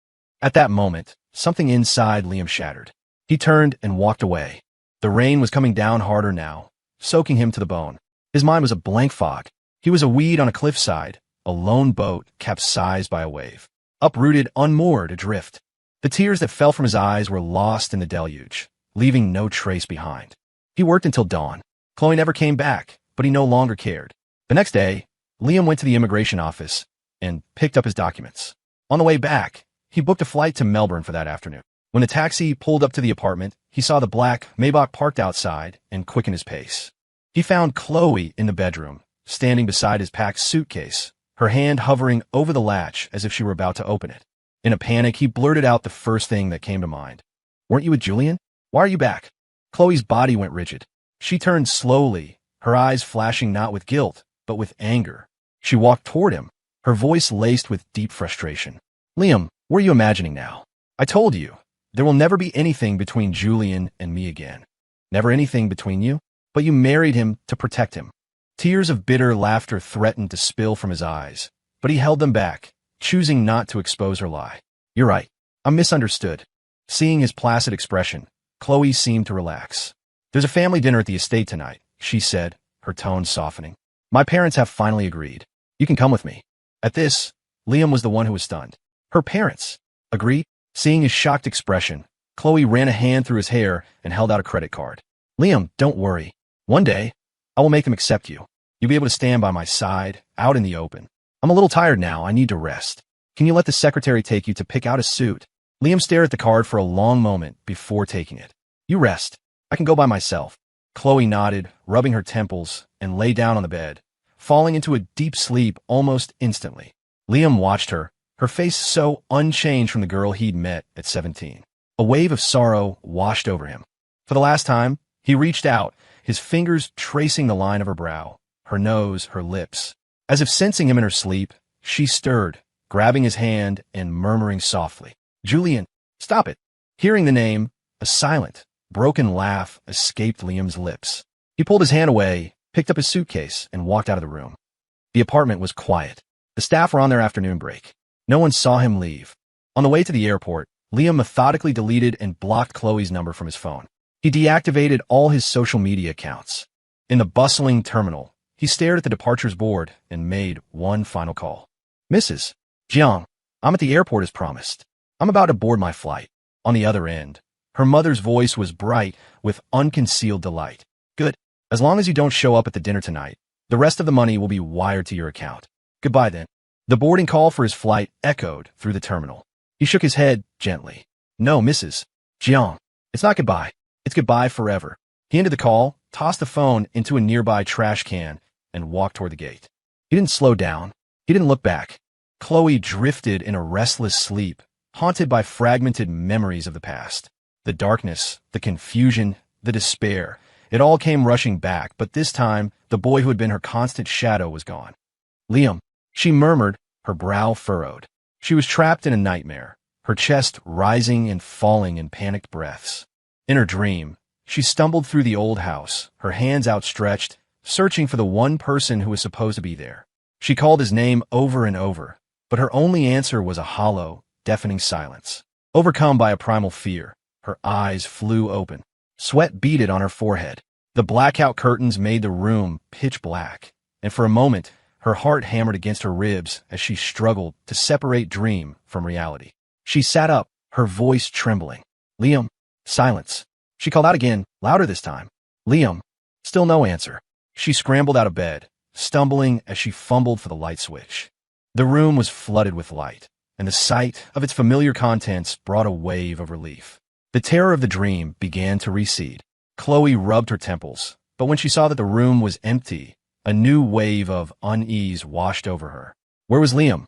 At that moment, something inside Liam shattered. He turned and walked away. The rain was coming down harder now, soaking him to the bone. His mind was a blank fog. He was a weed on a cliffside, a lone boat capsized by a wave, uprooted, unmoored, adrift. The tears that fell from his eyes were lost in the deluge, leaving no trace behind. He worked until dawn. Chloe never came back, but he no longer cared. The next day, Liam went to the immigration office and picked up his documents. On the way back, he booked a flight to Melbourne for that afternoon. When the taxi pulled up to the apartment, he saw the black Maybach parked outside and quickened his pace. He found Chloe in the bedroom, standing beside his packed suitcase, her hand hovering over the latch as if she were about to open it. In a panic, he blurted out the first thing that came to mind. "Weren't you with Julian? Why are you back?" Chloe's body went rigid. She turned slowly, her eyes flashing not with guilt, but with anger. She walked toward him, her voice laced with deep frustration. "Liam, what are you imagining now? I told you, there will never be anything between Julian and me again. Never anything between you, but you married him to protect him." Tears of bitter laughter threatened to spill from his eyes, but he held them back, choosing not to expose her lie. "You're right. I'm misunderstood." Seeing his placid expression, Chloe seemed to relax. "There's a family dinner at the estate tonight," she said, her tone softening. "My parents have finally agreed. You can come with me." At this, Liam was the one who was stunned. Her parents agreed? Seeing his shocked expression, Chloe ran a hand through his hair and held out a credit card. "Liam, don't worry. One day, I will make them accept you. You'll be able to stand by my side, out in the open. I'm a little tired now. I need to rest. Can you let the secretary take you to pick out a suit?" Liam stared at the card for a long moment before taking it. "You rest. I can go by myself." Chloe nodded, rubbing her temples, and lay down on the bed, falling into a deep sleep almost instantly. Liam watched her, her face so unchanged from the girl he'd met at 17. A wave of sorrow washed over him. For the last time, he reached out, his fingers tracing the line of her brow, her nose, her lips. As if sensing him in her sleep, she stirred, grabbing his hand and murmuring softly, "Julian, stop it." Hearing the name, a silent, broken laugh escaped Liam's lips. He pulled his hand away, picked up his suitcase, and walked out of the room. The apartment was quiet. The staff were on their afternoon break. No one saw him leave. On the way to the airport, Liam methodically deleted and blocked Chloe's number from his phone. He deactivated all his social media accounts. In the bustling terminal, he stared at the departures board and made one final call. "Mrs. Jiang, I'm at the airport as promised. I'm about to board my flight." On the other end, her mother's voice was bright with unconcealed delight. "Good. As long as you don't show up at the dinner tonight, the rest of the money will be wired to your account. Goodbye then." The boarding call for his flight echoed through the terminal. He shook his head gently. "No, Mrs. Jiang, it's not goodbye. It's goodbye forever." He ended the call, tossed the phone into a nearby trash can, and walked toward the gate. He didn't slow down. He didn't look back. Chloe drifted in a restless sleep, haunted by fragmented memories of the past. The darkness, the confusion, the despair, it all came rushing back, but this time, the boy who had been her constant shadow was gone. "Liam," she murmured, her brow furrowed. She was trapped in a nightmare, her chest rising and falling in panicked breaths. In her dream, she stumbled through the old house, her hands outstretched, searching for the one person who was supposed to be there. She called his name over and over, but her only answer was a hollow, deafening silence. Overcome by a primal fear, her eyes flew open. Sweat beaded on her forehead. The blackout curtains made the room pitch black, and for a moment, her heart hammered against her ribs as she struggled to separate dream from reality. She sat up, her voice trembling. Liam. Silence. She called out again, louder this time. Liam. Still no answer. She scrambled out of bed, stumbling as she fumbled for the light switch. The room was flooded with light, and the sight of its familiar contents brought a wave of relief. The terror of the dream began to recede. Chloe rubbed her temples, but when she saw that the room was empty, a new wave of unease washed over her. Where was Liam?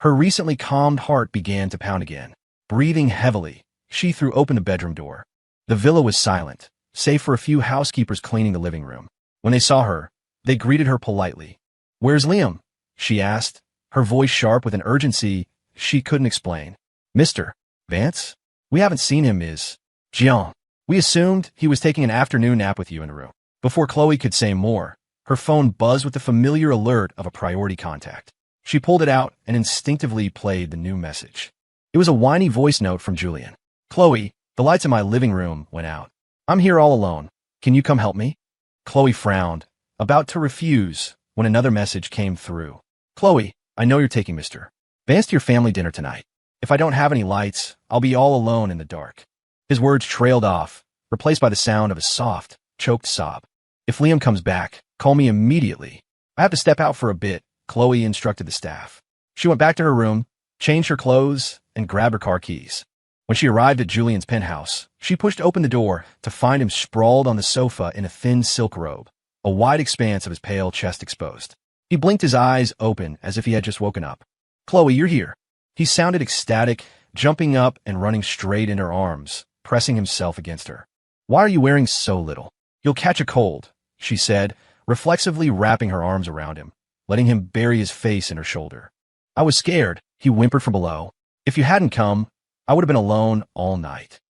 Her recently calmed heart began to pound again. Breathing heavily, she threw open the bedroom door. The villa was silent, save for a few housekeepers cleaning the living room. When they saw her, they greeted her politely. Where's Liam? She asked, her voice sharp with an urgency she couldn't explain. Mr. Vance? We haven't seen him, Ms. Jean. We assumed he was taking an afternoon nap with you in the room. Before Chloe could say more, her phone buzzed with the familiar alert of a priority contact. She pulled it out and instinctively played the new message. It was a whiny voice note from Julian. Chloe, the lights in my living room went out. I'm here all alone. Can you come help me? Chloe frowned, about to refuse, when another message came through. Chloe, I know you're taking Mr. Vance to your family dinner tonight. If I don't have any lights, I'll be all alone in the dark. His words trailed off, replaced by the sound of a soft, choked sob. If Liam comes back, call me immediately. I have to step out for a bit, Chloe instructed the staff. She went back to her room, changed her clothes, and grabbed her car keys. When she arrived at Julian's penthouse, she pushed open the door to find him sprawled on the sofa in a thin silk robe, a wide expanse of his pale chest exposed. He blinked his eyes open as if he had just woken up. Chloe, you're here. He sounded ecstatic, jumping up and running straight in her arms, pressing himself against her. Why are you wearing so little? You'll catch a cold, she said, reflexively wrapping her arms around him, letting him bury his face in her shoulder. I was scared, he whimpered from below. If you hadn't come, I would have been alone all night.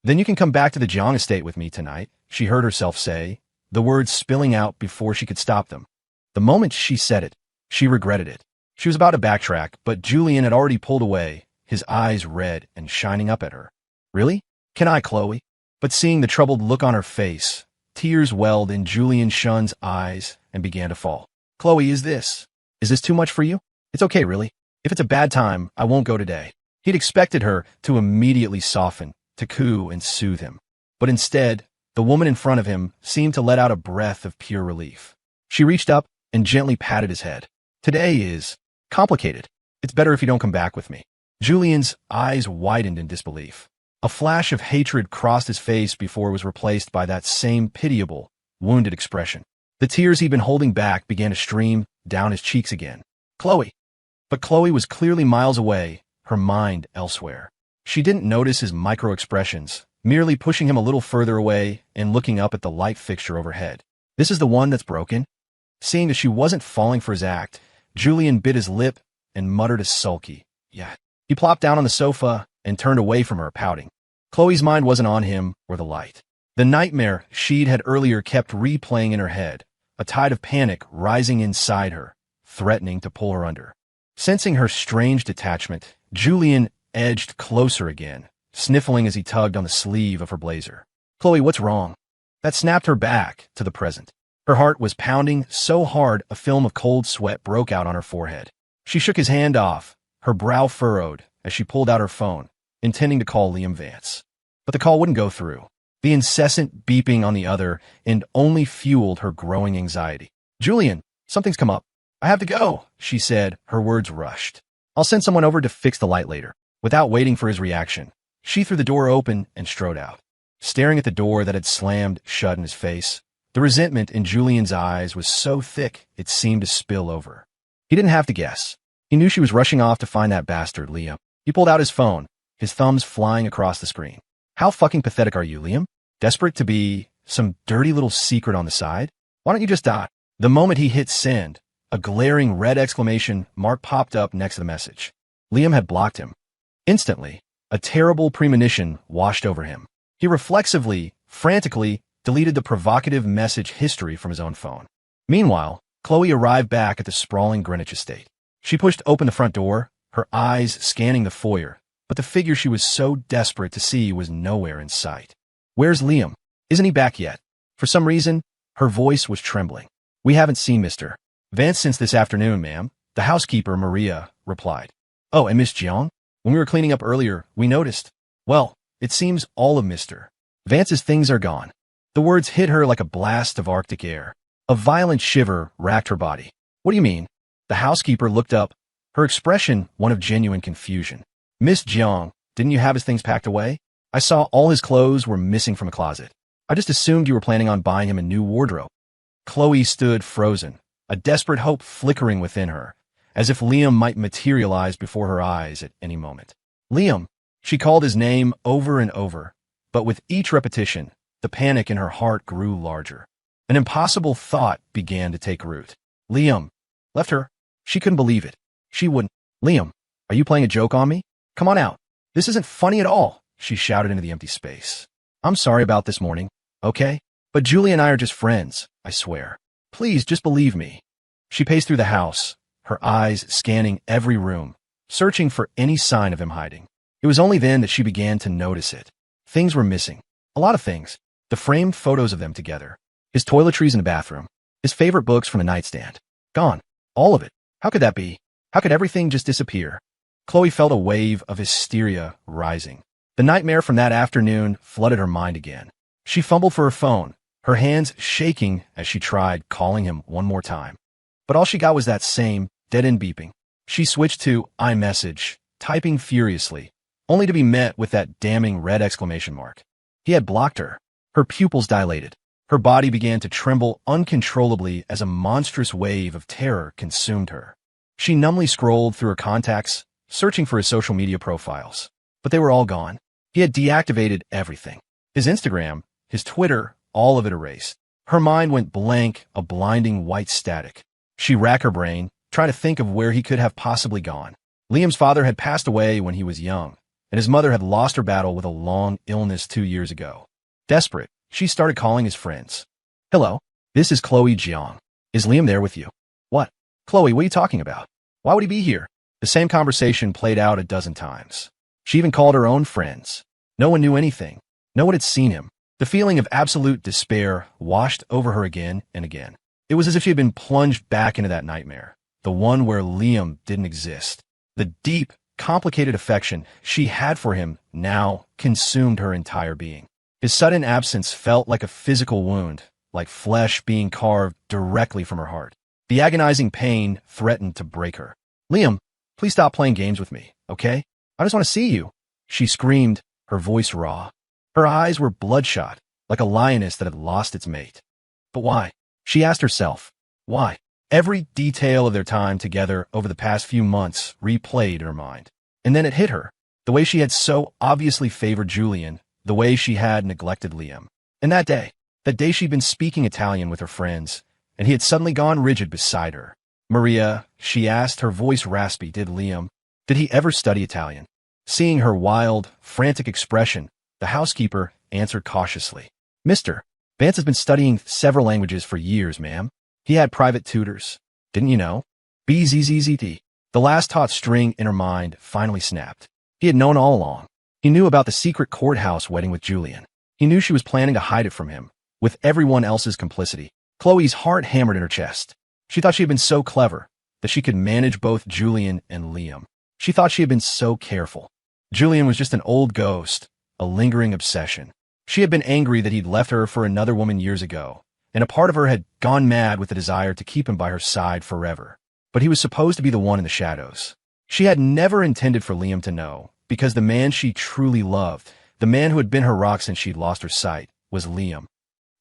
Then you can come back to the Jiang estate with me tonight, she heard herself say, the words spilling out before she could stop them. The moment she said it, she regretted it. She was about to backtrack, but Julian had already pulled away, his eyes red and shining up at her. Really? Can I, Chloe? But seeing the troubled look on her face, tears welled in Julian Shun's eyes and began to fall. Chloe, is this too much for you? It's okay, really. If it's a bad time, I won't go today. He'd expected her to immediately soften, to coo and soothe him. But instead, the woman in front of him seemed to let out a breath of pure relief. She reached up and gently patted his head. Today is complicated. It's better if you don't come back with me. Julian's eyes widened in disbelief. A flash of hatred crossed his face before it was replaced by that same pitiable, wounded expression. The tears he'd been holding back began to stream down his cheeks again. Chloe. But Chloe was clearly miles away, her mind elsewhere. She didn't notice his micro-expressions, merely pushing him a little further away and looking up at the light fixture overhead. This is the one that's broken? Seeing that she wasn't falling for his act, Julian bit his lip and muttered a sulky, yeah. He plopped down on the sofa and turned away from her, pouting. Chloe's mind wasn't on him or the light. The nightmare she'd had earlier kept replaying in her head, a tide of panic rising inside her, threatening to pull her under. Sensing her strange detachment, Julian edged closer again, sniffling as he tugged on the sleeve of her blazer. Chloe, what's wrong? That snapped her back to the present. Her heart was pounding so hard a film of cold sweat broke out on her forehead. She shook his hand off, her brow furrowed as she pulled out her phone, intending to call Liam Vance. But the call wouldn't go through. The incessant beeping on the other end only fueled her growing anxiety. Julian, something's come up. I have to go, she said, her words rushed. I'll send someone over to fix the light later. Without waiting for his reaction, she threw the door open and strode out. Staring at the door that had slammed shut in his face, the resentment in Julian's eyes was so thick it seemed to spill over. He didn't have to guess. He knew she was rushing off to find that bastard, Liam. He pulled out his phone, his thumbs flying across the screen. How fucking pathetic are you, Liam? Desperate to be some dirty little secret on the side? Why don't you just die? The moment he hit send, a glaring red exclamation mark popped up next to the message. Liam had blocked him. Instantly, a terrible premonition washed over him. He reflexively, frantically, deleted the provocative message history from his own phone. Meanwhile, Chloe arrived back at the sprawling Greenwich estate. She pushed open the front door, her eyes scanning the foyer, but the figure she was so desperate to see was nowhere in sight. Where's Liam? Isn't he back yet? For some reason, Her voice was trembling. We haven't seen Mr. Vance since this afternoon, ma'am, the housekeeper, Maria, replied. Oh, and Miss Jiang? When we were cleaning up earlier, we noticed. Well, it seems all of Mr. Vance's things are gone. The words hit her like a blast of Arctic air. A violent shiver racked her body. What do you mean? The housekeeper looked up, her expression one of genuine confusion. Miss Jiang, didn't you have his things packed away? I saw all his clothes were missing from a closet. I just assumed you were planning on buying him a new wardrobe. Chloe stood frozen, a desperate hope flickering within her, as if Liam might materialize before her eyes at any moment. Liam! She called his name over and over, but with each repetition, the panic in her heart grew larger. An impossible thought began to take root. Liam! Left her? She couldn't believe it. She wouldn't. Liam, are you playing a joke on me? Come on out. This isn't funny at all, she shouted into the empty space. I'm sorry about this morning, okay? But Julie and I are just friends, I swear. Please, just believe me. She paced through the house, her eyes scanning every room, searching for any sign of him hiding. It was only then that she began to notice it. Things were missing. A lot of things. The framed photos of them together. His toiletries in the bathroom. His favorite books from the nightstand. Gone. All of it. How could that be? How could everything just disappear? Chloe felt a wave of hysteria rising. The nightmare from that afternoon flooded her mind again. She fumbled for her phone, her hands shaking as she tried calling him one more time. But all she got was that same dead-end beeping. She switched to iMessage, typing furiously, only to be met with that damning red exclamation mark. He had blocked her. Her pupils dilated. Her body began to tremble uncontrollably as a monstrous wave of terror consumed her. She numbly scrolled through her contacts, searching for his social media profiles. But they were all gone. He had deactivated everything. His Instagram, his Twitter, all of it erased. Her mind went blank, a blinding white static. She racked her brain, trying to think of where he could have possibly gone. Liam's father had passed away when he was young, and his mother had lost her battle with a long illness 2 years ago. Desperate, she started calling his friends. Hello, this is Chloe Jiang. Is Liam there with you? What? Chloe, what are you talking about? Why would he be here? The same conversation played out a dozen times. She even called her own friends. No one knew anything. No one had seen him. The feeling of absolute despair washed over her again and again. It was as if she had been plunged back into that nightmare, the one where Liam didn't exist. The deep, complicated affection she had for him now consumed her entire being. His sudden absence felt like a physical wound, like flesh being carved directly from her heart. The agonizing pain threatened to break her. Liam, please stop playing games with me, okay? I just want to see you, she screamed, her voice raw. Her eyes were bloodshot, like a lioness that had lost its mate. But why? She asked herself. Why? Every detail of their time together over the past few months replayed in her mind. And then it hit her. The way she had so obviously favored Julian, the way she had neglected Liam. And that day she'd been speaking Italian with her friends, and he had suddenly gone rigid beside her. Maria, she asked, her voice raspy, did he ever study Italian? Seeing her wild, frantic expression, the housekeeper answered cautiously. Mr. Vance has been studying several languages for years, ma'am. He had private tutors. Didn't you know? BZZZT. The last taut string in her mind finally snapped. He had known all along. He knew about the secret courthouse wedding with Julian. He knew she was planning to hide it from him, with everyone else's complicity. Chloe's heart hammered in her chest. She thought she had been so clever that she could manage both Julian and Liam. She thought she had been so careful. Julian was just an old ghost, a lingering obsession. She had been angry that he'd left her for another woman years ago, and a part of her had gone mad with the desire to keep him by her side forever. But he was supposed to be the one in the shadows. She had never intended for Liam to know, because the man she truly loved, the man who had been her rock since she'd lost her sight, was Liam.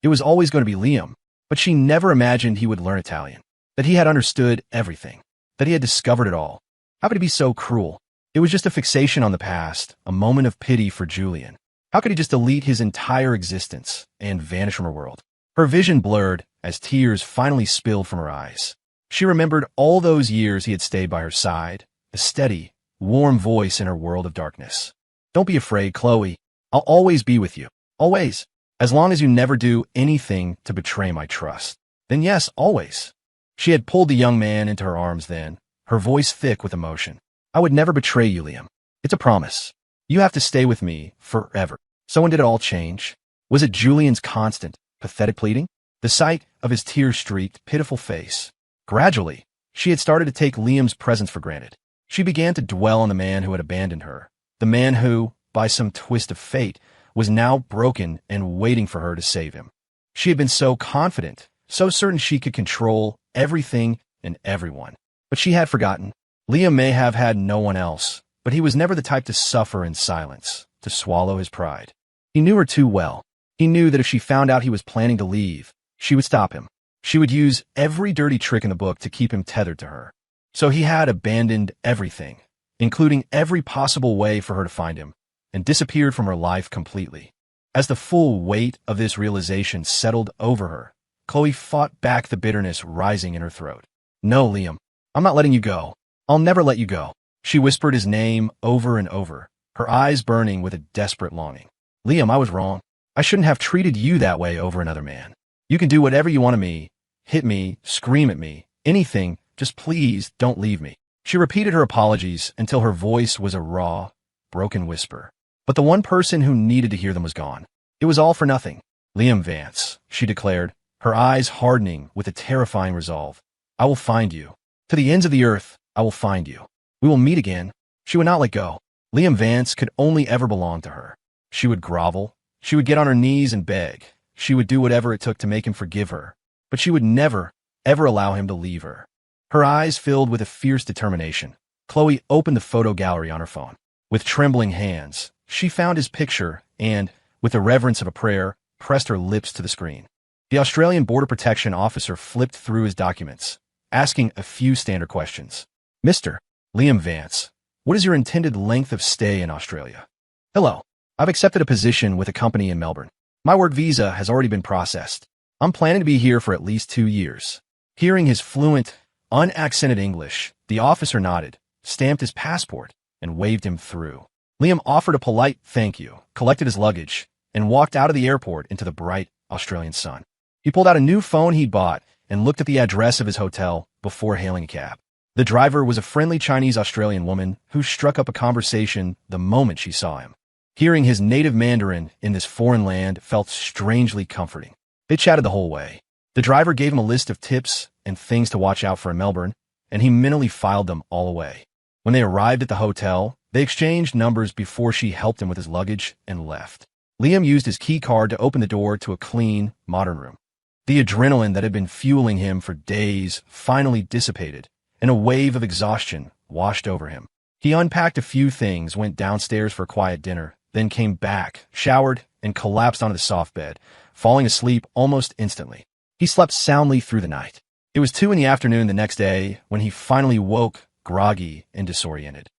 It was always going to be Liam, but she never imagined he would learn Italian, that he had understood everything, that he had discovered it all. How could he be so cruel? It was just a fixation on the past, a moment of pity for Julian. How could he just delete his entire existence and vanish from her world? Her vision blurred as tears finally spilled from her eyes. She remembered all those years he had stayed by her side, a steady, warm voice in her world of darkness. Don't be afraid, Chloe. I'll always be with you. Always. As long as you never do anything to betray my trust. Then yes, always. She had pulled the young man into her arms then, her voice thick with emotion. I would never betray you, Liam. It's a promise. You have to stay with me forever. So when did it all change? Was it Julian's constant, pathetic pleading? the sight of his tear-streaked, pitiful face. Gradually, she had started to take Liam's presence for granted. She began to dwell on the man who had abandoned her, the man who, by some twist of fate, was now broken and waiting for her to save him. She had been so confident, so certain she could control everything and everyone. But she had forgotten. Liam may have had no one else, but he was never the type to suffer in silence, to swallow his pride. He knew her too well. He knew that if she found out he was planning to leave, she would stop him. She would use every dirty trick in the book to keep him tethered to her. So he had abandoned everything, including every possible way for her to find him, and disappeared from her life completely. As the full weight of this realization settled over her, Chloe fought back the bitterness rising in her throat. No, Liam, I'm not letting you go. I'll never let you go. She whispered his name over and over, her eyes burning with a desperate longing. Liam, I was wrong. I shouldn't have treated you that way over another man. You can do whatever you want to me, hit me, scream at me, anything, just please don't leave me. She repeated her apologies until her voice was a raw, broken whisper. But the one person who needed to hear them was gone. It was all for nothing. Liam Vance, she declared, her eyes hardening with a terrifying resolve. I will find you. To the ends of the earth, I will find you. We will meet again. She would not let go. Liam Vance could only ever belong to her. She would grovel. She would get on her knees and beg. She would do whatever it took to make him forgive her. But she would never, ever allow him to leave her. Her eyes filled with a fierce determination. Chloe opened the photo gallery on her phone. With trembling hands, she found his picture and, with the reverence of a prayer, pressed her lips to the screen. The Australian Border Protection officer flipped through his documents, asking a few standard questions. Mr. Liam Vance, what is your intended length of stay in Australia? Hello. I've accepted a position with a company in Melbourne. My work visa has already been processed. I'm planning to be here for at least 2 years. Hearing his fluent, unaccented English, the officer nodded, stamped his passport, and waved him through. Liam offered a polite thank you, collected his luggage, and walked out of the airport into the bright Australian sun. He pulled out a new phone he'd bought and looked at the address of his hotel before hailing a cab. The driver was a friendly Chinese-Australian woman who struck up a conversation the moment she saw him. Hearing his native Mandarin in this foreign land felt strangely comforting. They chatted the whole way. The driver gave him a list of tips and things to watch out for in Melbourne, and he mentally filed them all away. When they arrived at the hotel, they exchanged numbers before she helped him with his luggage and left. Liam used his key card to open the door to a clean, modern room. The adrenaline that had been fueling him for days finally dissipated, and a wave of exhaustion washed over him. He unpacked a few things, went downstairs for a quiet dinner, then came back, showered, and collapsed onto the soft bed, falling asleep almost instantly. He slept soundly through the night. It was 2 p.m. the next day when he finally woke, groggy and disoriented.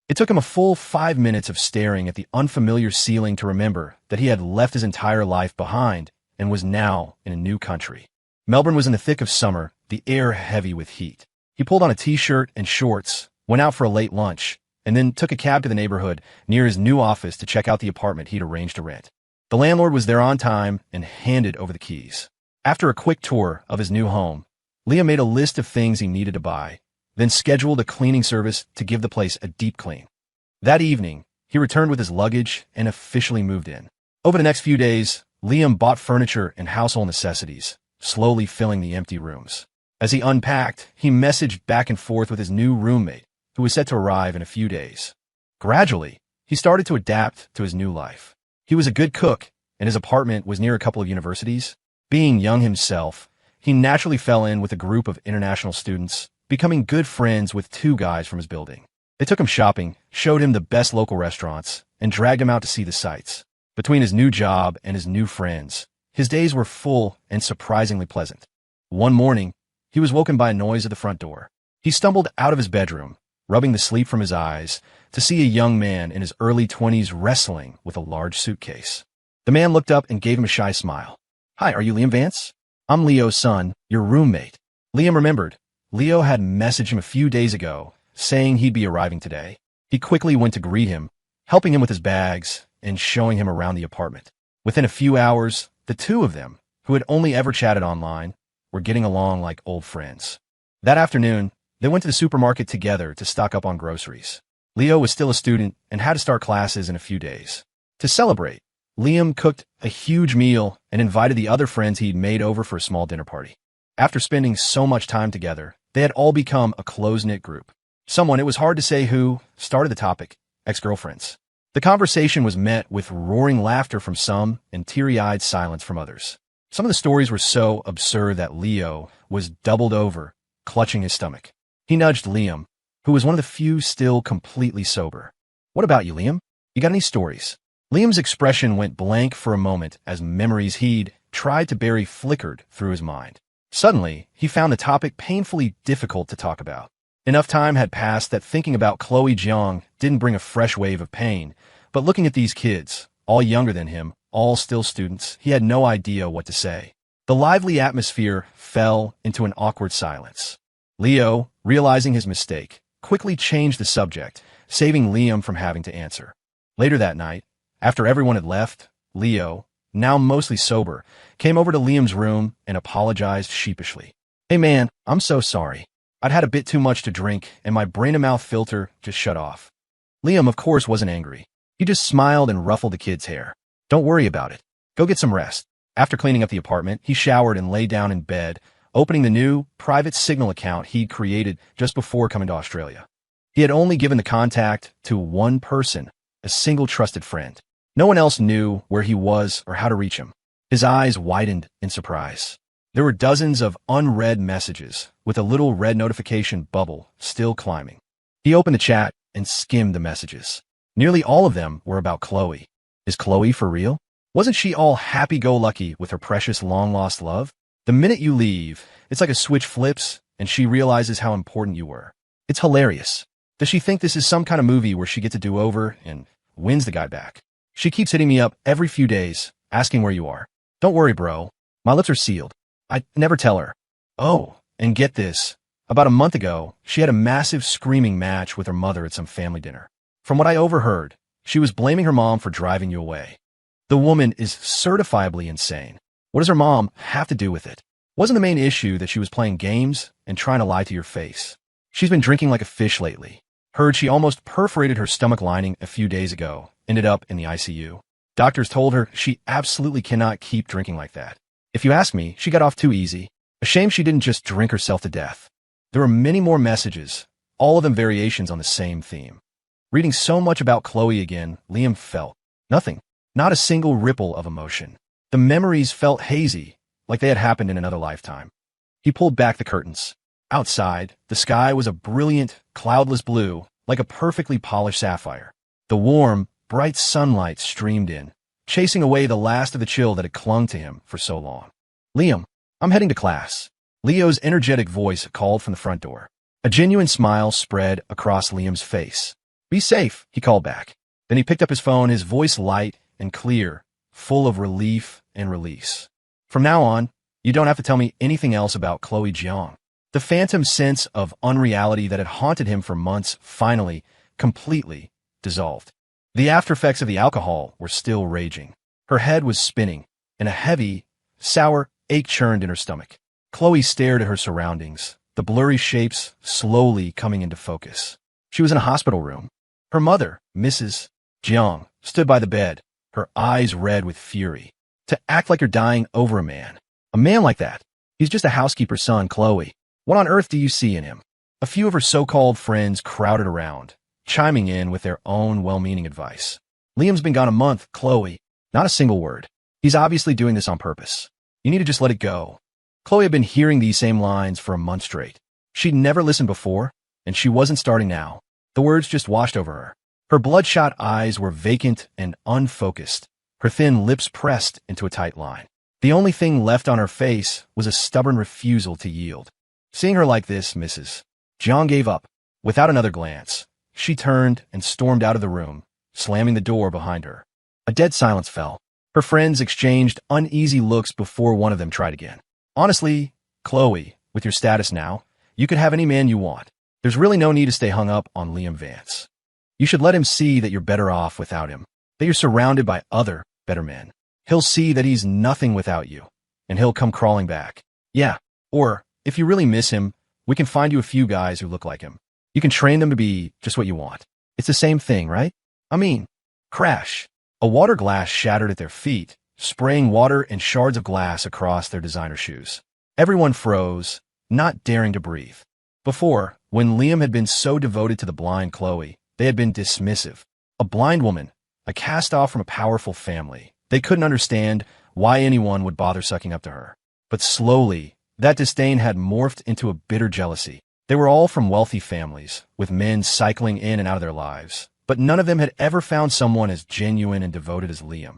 It took him a full 5 minutes of staring at the unfamiliar ceiling to remember that he had left his entire life behind and was now in a new country. Melbourne was in the thick of summer, the air heavy with heat. He pulled on a t-shirt and shorts, went out for a late lunch, and then took a cab to the neighborhood near his new office to check out the apartment he'd arranged to rent. The landlord was there on time and handed over the keys. After a quick tour of his new home, Liam made a list of things he needed to buy, then scheduled a cleaning service to give the place a deep clean. That evening, he returned with his luggage and officially moved in. Over the next few days, Liam bought furniture and household necessities, slowly filling the empty rooms. As he unpacked, he messaged back and forth with his new roommate, who was set to arrive in a few days. Gradually, he started to adapt to his new life. He was a good cook, and his apartment was near a couple of universities. Being young himself, he naturally fell in with a group of international students, becoming good friends with 2 guys from his building. They took him shopping, showed him the best local restaurants, and dragged him out to see the sights. Between his new job and his new friends, his days were full and surprisingly pleasant. One morning, he was woken by a noise at the front door. He stumbled out of his bedroom, rubbing the sleep from his eyes, to see a young man in his early 20s wrestling with a large suitcase. The man looked up and gave him a shy smile. Hi, are you Liam Vance? I'm Leo's son, your roommate. Liam remembered. Leo had messaged him a few days ago, saying he'd be arriving today. He quickly went to greet him, helping him with his bags and showing him around the apartment. Within a few hours, the 2 of them, who had only ever chatted online, were getting along like old friends. That afternoon, they went to the supermarket together to stock up on groceries. Leo was still a student and had to start classes in a few days. To celebrate, Liam cooked a huge meal and invited the other friends he'd made over for a small dinner party. After spending so much time together, they had all become a close-knit group. Someone, it was hard to say who, started the topic: ex-girlfriends. The conversation was met with roaring laughter from some and teary-eyed silence from others. Some of the stories were so absurd that Leo was doubled over, clutching his stomach. He nudged Liam, who was one of the few still completely sober. "What about you, Liam? You got any stories?" Liam's expression went blank for a moment as memories he'd tried to bury flickered through his mind. Suddenly, he found the topic painfully difficult to talk about. Enough time had passed that thinking about Chloe Jiang didn't bring a fresh wave of pain, but looking at these kids, all younger than him, all still students, he had no idea what to say. The lively atmosphere fell into an awkward silence. Leo, realizing his mistake, quickly changed the subject, saving Liam from having to answer. Later that night, after everyone had left, Leo, now mostly sober, came over to Liam's room and apologized sheepishly. "Hey man, I'm so sorry. I'd had a bit too much to drink and my brain-to-mouth filter just shut off." Liam, of course, wasn't angry. He just smiled and ruffled the kid's hair. "Don't worry about it. Go get some rest." After cleaning up the apartment, he showered and lay down in bed, opening the new private Signal account he'd created just before coming to Australia. He had only given the contact to one person, a single trusted friend. No one else knew where he was or how to reach him. His eyes widened in surprise. There were dozens of unread messages, with a little red notification bubble still climbing. He opened the chat and skimmed the messages. Nearly all of them were about Chloe. Is Chloe for real? Wasn't she all happy-go-lucky with her precious long-lost love? The minute you leave, it's like a switch flips and she realizes how important you were. It's hilarious. Does she think this is some kind of movie where she gets a do-over and wins the guy back? She keeps hitting me up every few days, asking where you are. Don't worry, bro. My lips are sealed. I never tell her. Oh, and get this. About a month ago, she had a massive screaming match with her mother at some family dinner. From what I overheard, she was blaming her mom for driving you away. The woman is certifiably insane. What does her mom have to do with it? Wasn't the main issue that she was playing games and trying to lie to your face? She's been drinking like a fish lately. Heard she almost perforated her stomach lining a few days ago, ended up in the ICU. Doctors told her she absolutely cannot keep drinking like that. If you ask me, she got off too easy. A shame she didn't just drink herself to death. There were many more messages, all of them variations on the same theme. Reading so much about Chloe again, Liam felt nothing, not a single ripple of emotion. The memories felt hazy, like they had happened in another lifetime. He pulled back the curtains. Outside, the sky was a brilliant, cloudless blue, like a perfectly polished sapphire. The warm, bright sunlight streamed in, chasing away the last of the chill that had clung to him for so long. "Liam, I'm heading to class." Leo's energetic voice called from the front door. A genuine smile spread across Liam's face. "Be safe," he called back. Then he picked up his phone, his voice light and clear, full of relief and release. "From now on, you don't have to tell me anything else about Chloe Jiang." The phantom sense of unreality that had haunted him for months finally, completely dissolved. The aftereffects of the alcohol were still raging. Her head was spinning, and a heavy, sour ache churned in her stomach. Chloe stared at her surroundings, the blurry shapes slowly coming into focus. She was in a hospital room. Her mother, Mrs. Jiang, stood by the bed, her eyes red with fury. To act like you're dying over a man like that. He's just a housekeeper's son, Chloe. What on earth do you see in him? A few of her so-called friends crowded around, chiming in with their own well-meaning advice. "Liam's been gone a month, Chloe. Not a single word. He's obviously doing this on purpose. You need to just let it go." Chloe had been hearing these same lines for a month straight. She'd never listened before, and she wasn't starting now. The words just washed over her. Her bloodshot eyes were vacant and unfocused, her thin lips pressed into a tight line. The only thing left on her face was a stubborn refusal to yield. Seeing her like this, Mrs. Jiang gave up. Without another glance, she turned and stormed out of the room, slamming the door behind her. A dead silence fell. Her friends exchanged uneasy looks before one of them tried again. "Honestly, Chloe, with your status now, you could have any man you want. There's really no need to stay hung up on Liam Vance. You should let him see that you're better off without him, that you're surrounded by other, better men. He'll see that he's nothing without you, and he'll come crawling back. Yeah, or, if you really miss him, we can find you a few guys who look like him. You can train them to be just what you want. It's the same thing, right? I mean, crash. A water glass shattered at their feet, spraying water and shards of glass across their designer shoes. Everyone froze, not daring to breathe. Before, when Liam had been so devoted to the blind Chloe, they had been dismissive. A blind woman, a cast-off from a powerful family. They couldn't understand why anyone would bother sucking up to her. But slowly, that disdain had morphed into a bitter jealousy. They were all from wealthy families, with men cycling in and out of their lives, but none of them had ever found someone as genuine and devoted as Liam.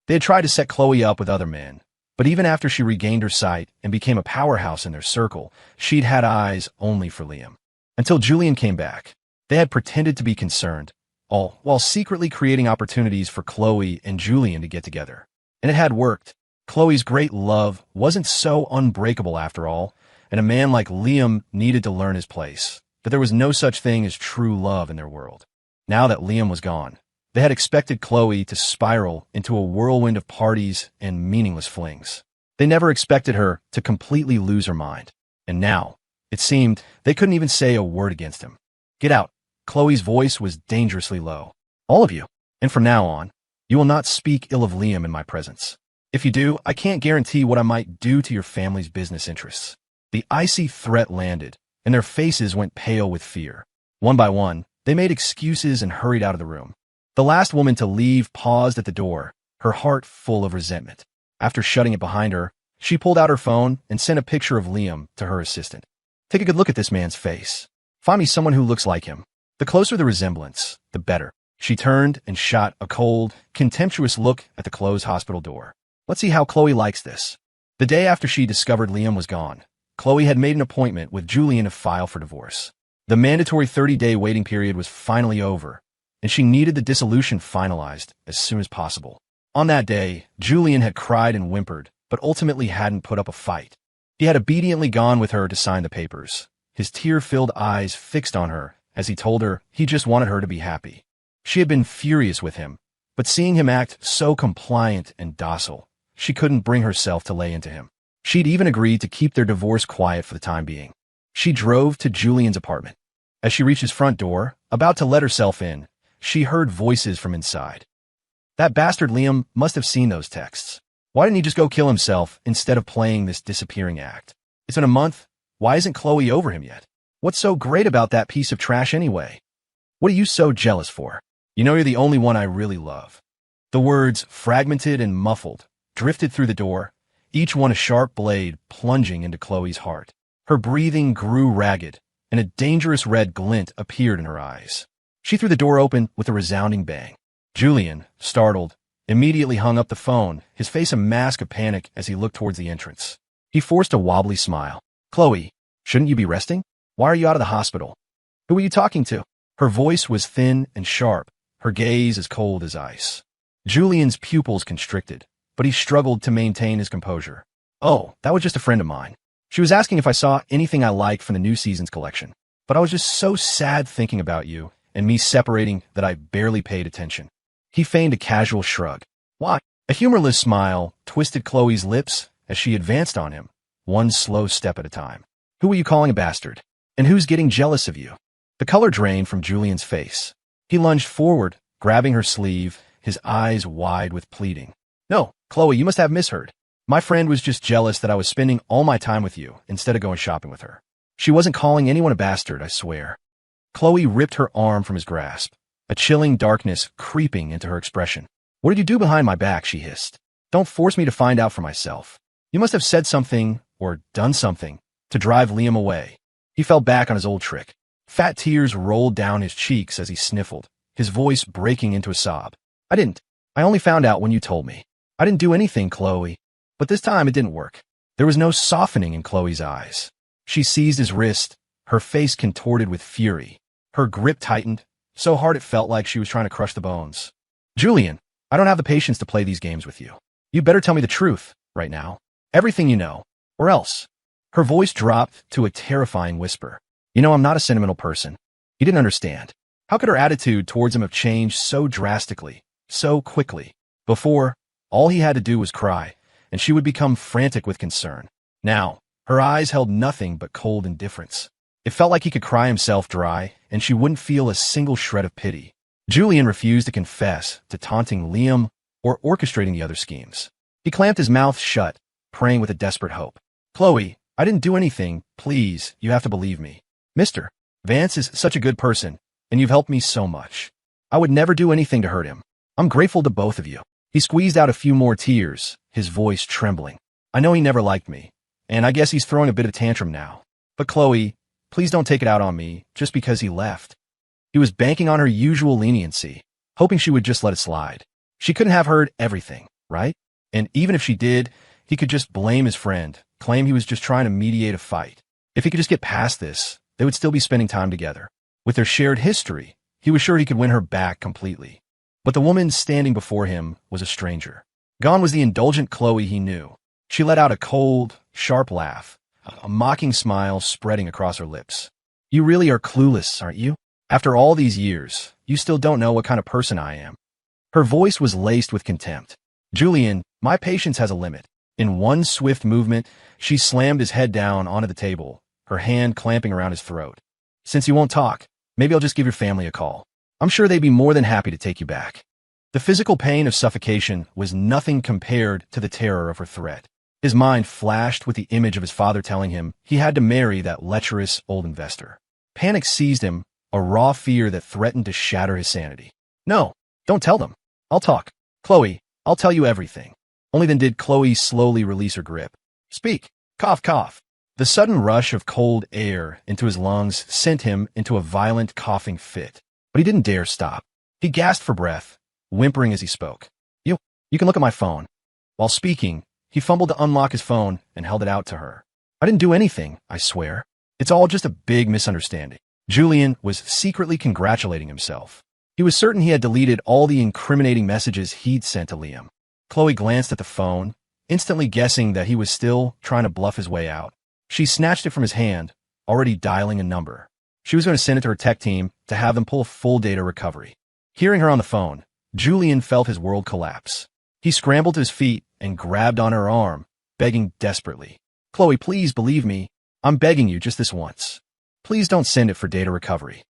They had tried to set Chloe up with other men, but even after she regained her sight and became a powerhouse in their circle, she'd had eyes only for Liam. Until Julian came back, they had pretended to be concerned, all while secretly creating opportunities for Chloe and Julian to get together. And it had worked. Chloe's great love wasn't so unbreakable after all, and a man like Liam needed to learn his place, that there was no such thing as true love in their world. Now that Liam was gone, they had expected Chloe to spiral into a whirlwind of parties and meaningless flings. They never expected her to completely lose her mind. And now, it seemed, they couldn't even say a word against him. "Get out." Chloe's voice was dangerously low. "All of you. And from now on, you will not speak ill of Liam in my presence. If you do, I can't guarantee what I might do to your family's business interests." The icy threat landed, and their faces went pale with fear. One by one, they made excuses and hurried out of the room. The last woman to leave paused at the door, her heart full of resentment. After shutting it behind her, she pulled out her phone and sent a picture of Liam to her assistant. "Take a good look at this man's face. Find me someone who looks like him. The closer the resemblance, the better." She turned and shot a cold, contemptuous look at the closed hospital door. "Let's see how Chloe likes this." The day after she discovered Liam was gone, Chloe had made an appointment with Julian to file for divorce. The mandatory 30-day waiting period was finally over, and she needed the dissolution finalized as soon as possible. On that day, Julian had cried and whimpered, but ultimately hadn't put up a fight. He had obediently gone with her to sign the papers, his tear-filled eyes fixed on her as he told her he just wanted her to be happy. She had been furious with him, but seeing him act so compliant and docile, she couldn't bring herself to lay into him. She'd even agreed to keep their divorce quiet for the time being. She drove to Julian's apartment. As she reached his front door, about to let herself in, she heard voices from inside. That bastard Liam must have seen those texts. Why didn't he just go kill himself instead of playing this disappearing act? It's been a month. Why isn't Chloe over him yet? What's so great about that piece of trash anyway? What are you so jealous for? You know you're the only one I really love. The words, fragmented and muffled, drifted through the door, each one a sharp blade plunging into Chloe's heart. Her breathing grew ragged, and a dangerous red glint appeared in her eyes. She threw the door open with a resounding bang. Julian, startled, immediately hung up the phone, his face a mask of panic as he looked towards the entrance. He forced a wobbly smile. "Chloe, shouldn't you be resting? Why are you out of the hospital? Who are you talking to?" Her voice was thin and sharp, her gaze as cold as ice. Julian's pupils constricted, but he struggled to maintain his composure. "Oh, that was just a friend of mine. She was asking if I saw anything I liked from the new season's collection. But I was just so sad thinking about you and me separating that I barely paid attention." He feigned a casual shrug. "Why?" A humorless smile twisted Chloe's lips as she advanced on him, one slow step at a time. "Who are you calling a bastard? And who's getting jealous of you?" The color drained from Julian's face. He lunged forward, grabbing her sleeve, his eyes wide with pleading. "No, Chloe, you must have misheard. My friend was just jealous that I was spending all my time with you instead of going shopping with her. She wasn't calling anyone a bastard, I swear." Chloe ripped her arm from his grasp, a chilling darkness creeping into her expression. "What did you do behind my back?" she hissed. "Don't force me to find out for myself. You must have said something, or done something, to drive Liam away." He fell back on his old trick. Fat tears rolled down his cheeks as he sniffled, his voice breaking into a sob. "I didn't. I only found out when you told me. I didn't do anything, Chloe." But this time it didn't work. There was no softening in Chloe's eyes. She seized his wrist, her face contorted with fury. Her grip tightened, so hard it felt like she was trying to crush the bones. "Julian, I don't have the patience to play these games with you. You better tell me the truth, right now. Everything you know, or else." Her voice dropped to a terrifying whisper. "You know I'm not a sentimental person." He didn't understand. How could her attitude towards him have changed so drastically, so quickly? Before, all he had to do was cry, and she would become frantic with concern. Now, her eyes held nothing but cold indifference. It felt like he could cry himself dry, and she wouldn't feel a single shred of pity. Julian refused to confess to taunting Liam or orchestrating the other schemes. He clamped his mouth shut, praying with a desperate hope. Chloe, I didn't do anything. Please, you have to believe me. Mr. Vance is such a good person, and you've helped me so much. I would never do anything to hurt him. I'm grateful to both of you. He squeezed out a few more tears, his voice trembling. I know he never liked me, and I guess he's throwing a bit of tantrum now. But Chloe, please don't take it out on me just because he left. He was banking on her usual leniency, hoping she would just let it slide. She couldn't have heard everything, right? And even if she did, he could just blame his friend, claim he was just trying to mediate a fight. If he could just get past this, they would still be spending time together. With their shared history, he was sure he could win her back completely. But the woman standing before him was a stranger. Gone was the indulgent Chloe he knew. She let out a cold, sharp laugh, a mocking smile spreading across her lips. You really are clueless, aren't you? After all these years, you still don't know what kind of person I am. Her voice was laced with contempt. Julian, my patience has a limit. In one swift movement, she slammed his head down onto the table, her hand clamping around his throat. Since you won't talk, maybe I'll just give your family a call. I'm sure they'd be more than happy to take you back. The physical pain of suffocation was nothing compared to the terror of her threat. His mind flashed with the image of his father telling him he had to marry that lecherous old investor. Panic seized him, a raw fear that threatened to shatter his sanity. No, don't tell them. I'll talk. Chloe, I'll tell you everything. Only then did Chloe slowly release her grip. Speak. Cough, cough. The sudden rush of cold air into his lungs sent him into a violent coughing fit. But he didn't dare stop. He gasped for breath, whimpering as he spoke. You can look at my phone. While speaking, he fumbled to unlock his phone and held it out to her. I didn't do anything, I swear. It's all just a big misunderstanding. Julian was secretly congratulating himself. He was certain he had deleted all the incriminating messages he'd sent to Liam. Chloe glanced at the phone, instantly guessing that he was still trying to bluff his way out. She snatched it from his hand, already dialing a number. She was going to send it to her tech team to have them pull a full data recovery. Hearing her on the phone, Julian felt his world collapse. He scrambled to his feet and grabbed on her arm, begging desperately. Chloe, please believe me. I'm begging you just this once. Please don't send it for data recovery.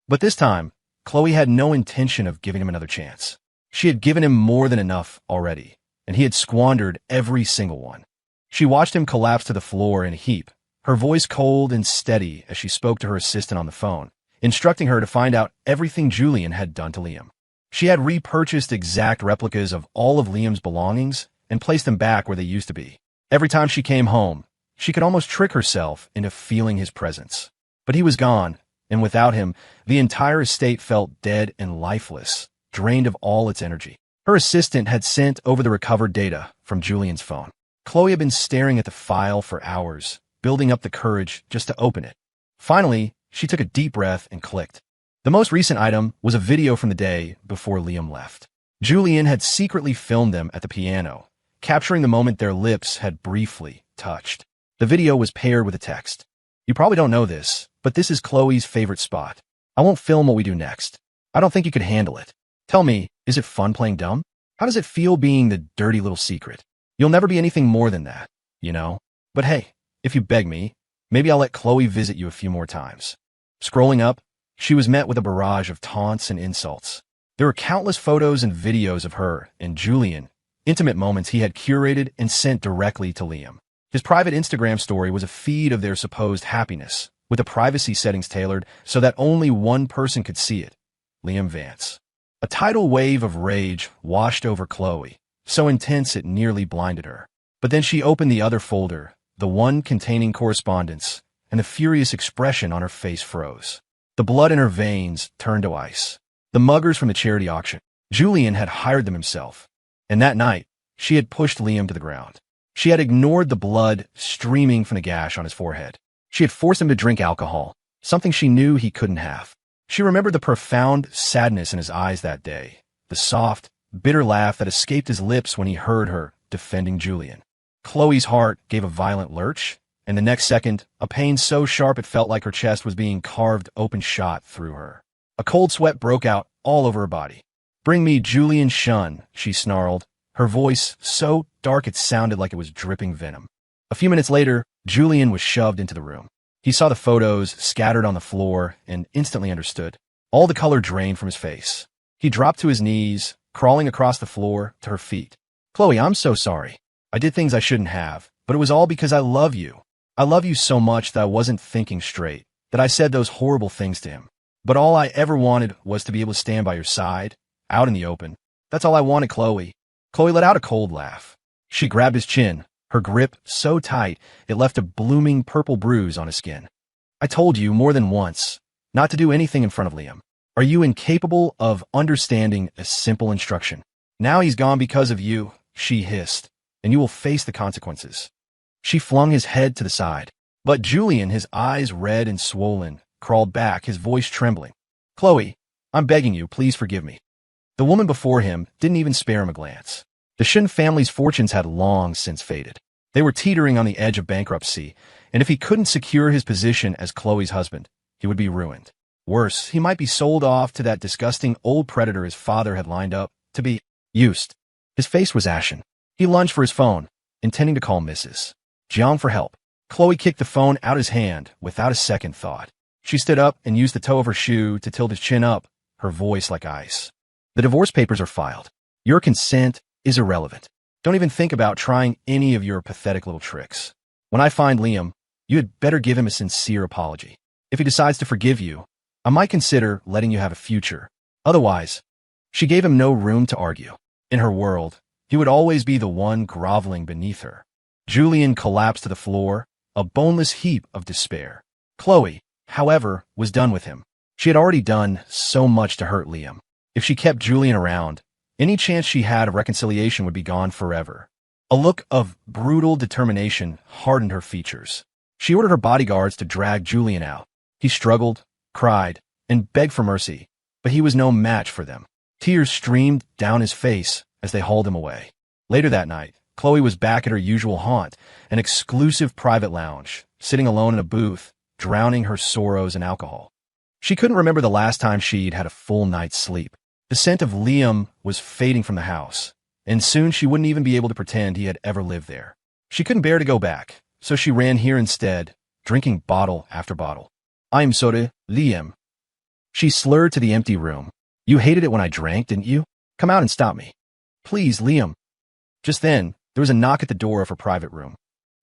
But this time, Chloe had no intention of giving him another chance. She had given him more than enough already, and he had squandered every single one. She watched him collapse to the floor in a heap, her voice cold and steady as she spoke to her assistant on the phone, instructing her to find out everything Julian had done to Liam. She had repurchased exact replicas of all of Liam's belongings and placed them back where they used to be. Every time she came home, she could almost trick herself into feeling his presence. But he was gone, and without him, the entire estate felt dead and lifeless, drained of all its energy. Her assistant had sent over the recovered data from Julian's phone. Chloe had been staring at the file for hours, building up the courage just to open it. Finally, she took a deep breath and clicked. The most recent item was a video from the day before Liam left. Julian had secretly filmed them at the piano, capturing the moment their lips had briefly touched. The video was paired with a text. You probably don't know this, but this is Chloe's favorite spot. I won't film what we do next. I don't think you could handle it. Tell me, is it fun playing dumb? How does it feel being the dirty little secret? You'll never be anything more than that, you know? But hey, if you beg me, maybe I'll let Chloe visit you a few more times. Scrolling up, she was met with a barrage of taunts and insults. There were countless photos and videos of her and Julian, intimate moments he had curated and sent directly to Liam. His private Instagram story was a feed of their supposed happiness, with the privacy settings tailored so that only one person could see it, Liam Vance. A tidal wave of rage washed over Chloe, so intense it nearly blinded her. But then she opened the other folder, the one containing correspondence, and the furious expression on her face froze. The blood in her veins turned to ice. The muggers from the charity auction. Julian had hired them himself, and that night, she had pushed Liam to the ground. She had ignored the blood streaming from the gash on his forehead. She had forced him to drink alcohol, something she knew he couldn't have. She remembered the profound sadness in his eyes that day, the soft, bitter laugh that escaped his lips when he heard her defending Julian. Chloe's heart gave a violent lurch, and the next second, a pain so sharp it felt like her chest was being carved open shot through her. A cold sweat broke out all over her body. Bring me Julian Shun, she snarled, her voice so dark it sounded like it was dripping venom. A few minutes later, Julian was shoved into the room. He saw the photos scattered on the floor and instantly understood. All the color drained from his face. He dropped to his knees, crawling across the floor to her feet. Chloe, I'm so sorry. I did things I shouldn't have, but it was all because I love you. I love you so much that I wasn't thinking straight, that I said those horrible things to him. But all I ever wanted was to be able to stand by your side, out in the open. That's all I wanted, Chloe. Chloe let out a cold laugh. She grabbed his chin, her grip so tight it left a blooming purple bruise on his skin. I told you more than once not to do anything in front of Liam. Are you incapable of understanding a simple instruction? Now he's gone because of you, she hissed, and you will face the consequences. She flung his head to the side. But Julian, his eyes red and swollen, crawled back, his voice trembling. Chloe, I'm begging you, please forgive me. The woman before him didn't even spare him a glance. The Shin family's fortunes had long since faded. They were teetering on the edge of bankruptcy, and if he couldn't secure his position as Chloe's husband, he would be ruined. Worse, he might be sold off to that disgusting old predator his father had lined up to be used. His face was ashen. He lunged for his phone, intending to call Mrs. Jiang for help. Chloe kicked the phone out of his hand without a second thought. She stood up and used the toe of her shoe to tilt his chin up, her voice like ice. The divorce papers are filed. Your consent is irrelevant. Don't even think about trying any of your pathetic little tricks. When I find Liam, you had better give him a sincere apology. If he decides to forgive you, I might consider letting you have a future. Otherwise, she gave him no room to argue. In her world, he would always be the one groveling beneath her. Julian collapsed to the floor, a boneless heap of despair. Chloe, however, was done with him. She had already done so much to hurt Liam. If she kept Julian around, any chance she had of reconciliation would be gone forever. A look of brutal determination hardened her features. She ordered her bodyguards to drag Julian out. He struggled, cried, and begged for mercy, but he was no match for them. Tears streamed down his face as they hauled him away. Later that night, Chloe was back at her usual haunt, an exclusive private lounge, sitting alone in a booth, drowning her sorrows in alcohol. She couldn't remember the last time she'd had a full night's sleep. The scent of Liam was fading from the house, and soon she wouldn't even be able to pretend he had ever lived there. She couldn't bear to go back, so she ran here instead, drinking bottle after bottle. I'm sorry, Liam. She slurred to the empty room. You hated it when I drank, didn't you? Come out and stop me. Please, Liam. Just then, there was a knock at the door of her private room.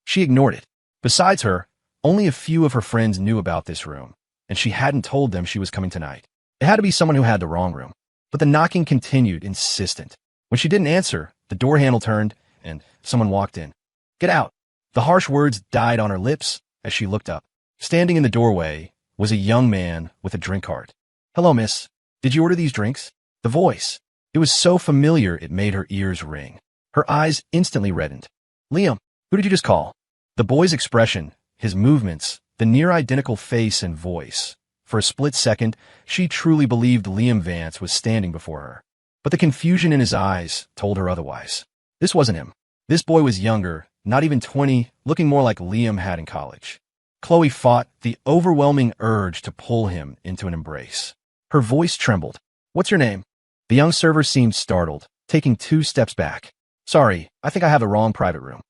She ignored it. Besides her, only a few of her friends knew about this room, and she hadn't told them she was coming tonight. It had to be someone who had the wrong room. But the knocking continued, insistent. When she didn't answer, the door handle turned, and someone walked in. Get out. The harsh words died on her lips as she looked up. Standing in the doorway was a young man with a drink cart. Hello, miss. Did you order these drinks? The voice. It was so familiar it made her ears ring. Her eyes instantly reddened. Liam, who did you just call? The boy's expression, his movements, the near-identical face and voice. For a split second, she truly believed Liam Vance was standing before her. But the confusion in his eyes told her otherwise. This wasn't him. This boy was younger, not even 20, looking more like Liam had in college. Chloe fought the overwhelming urge to pull him into an embrace. Her voice trembled. What's your name? The young server seemed startled, taking 2 steps back. Sorry, I think I have the wrong private room.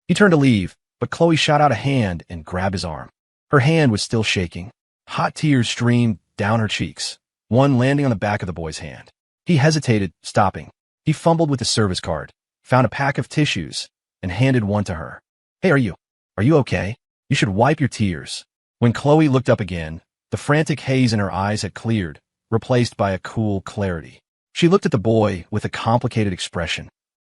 He turned to leave, but Chloe shot out a hand and grabbed his arm. Her hand was still shaking. Hot tears streamed down her cheeks, one landing on the back of the boy's hand. He hesitated, stopping. He fumbled with the service card, found a pack of tissues, and handed one to her. Hey, are you okay? You should wipe your tears. When Chloe looked up again, the frantic haze in her eyes had cleared, replaced by a cool clarity. She looked at the boy with a complicated expression.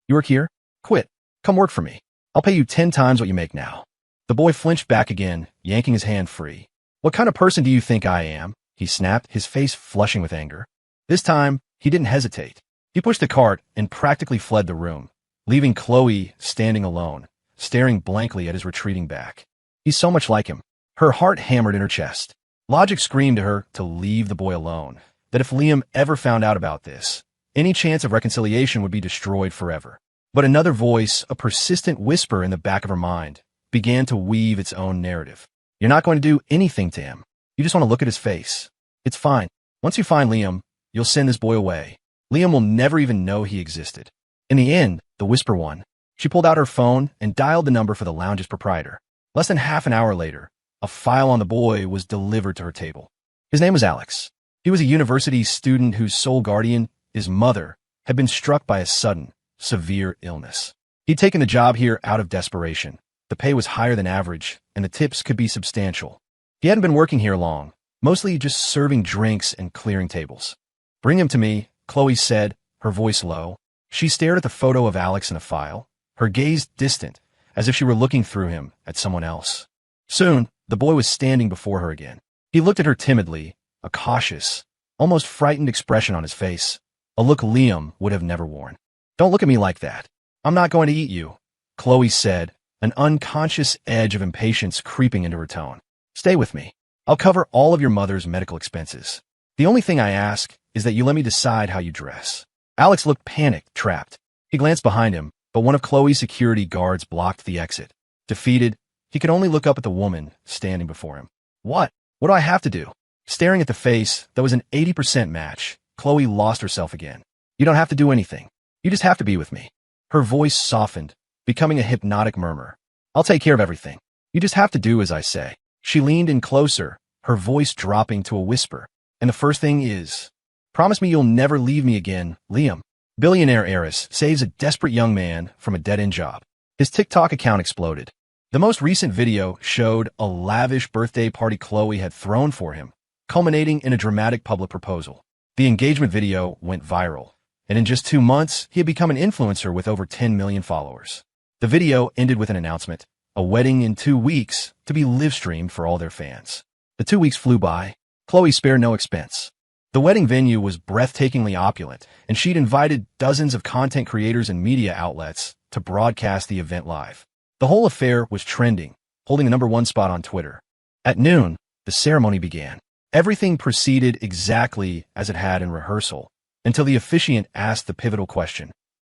You work here? Quit. Come work for me. I'll pay you 10 times what you make now. The boy flinched back again, yanking his hand free. What kind of person do you think I am? He snapped, his face flushing with anger. This time, he didn't hesitate. He pushed the cart and practically fled the room, leaving Chloe standing alone, staring blankly at his retreating back. He's so much like him. Her heart hammered in her chest. Logic screamed to her to leave the boy alone, that if Liam ever found out about this, any chance of reconciliation would be destroyed forever. But another voice, a persistent whisper in the back of her mind, began to weave its own narrative. You're not going to do anything to him. You just want to look at his face. It's fine. Once you find Liam, you'll send this boy away. Liam will never even know he existed. In the end, the whisper won. She pulled out her phone and dialed the number for the lounge's proprietor. Less than half an hour later, a file on the boy was delivered to her table. His name was Alex. He was a university student whose sole guardian his mother, had been struck by a sudden, severe illness. He'd taken the job here out of desperation. The pay was higher than average, and the tips could be substantial. He hadn't been working here long, mostly just serving drinks and clearing tables. "Bring him to me," Chloe said, her voice low. She stared at the photo of Alex in a file, her gaze distant, as if she were looking through him at someone else. Soon, the boy was standing before her again. He looked at her timidly, a cautious, almost frightened expression on his face, a look Liam would have never worn. "Don't look at me like that. I'm not going to eat you," Chloe said, an unconscious edge of impatience creeping into her tone. "Stay with me. I'll cover all of your mother's medical expenses. The only thing I ask is that you let me decide how you dress." Alex looked panicked, trapped. He glanced behind him, but one of Chloe's security guards blocked the exit. Defeated, he could only look up at the woman standing before him. What do I have to do?" Staring at the face that was an 80% match, Chloe lost herself again. "You don't have to do anything. You just have to be with me." Her voice softened, becoming a hypnotic murmur. "I'll take care of everything. You just have to do as I say." She leaned in closer, her voice dropping to a whisper. "And the first thing is, promise me you'll never leave me again, Liam." Billionaire heiress saves a desperate young man from a dead-end job. His TikTok account exploded. The most recent video showed a lavish birthday party Chloe had thrown for him, culminating in a dramatic public proposal. The engagement video went viral, and in just 2 months, he had become an influencer with over 10 million followers. The video ended with an announcement, a wedding in 2 weeks to be live-streamed for all their fans. The 2 weeks flew by. Chloe spared no expense. The wedding venue was breathtakingly opulent, and she'd invited dozens of content creators and media outlets to broadcast the event live. The whole affair was trending, holding the #1 spot on Twitter. At noon, the ceremony began. Everything proceeded exactly as it had in rehearsal, until the officiant asked the pivotal question.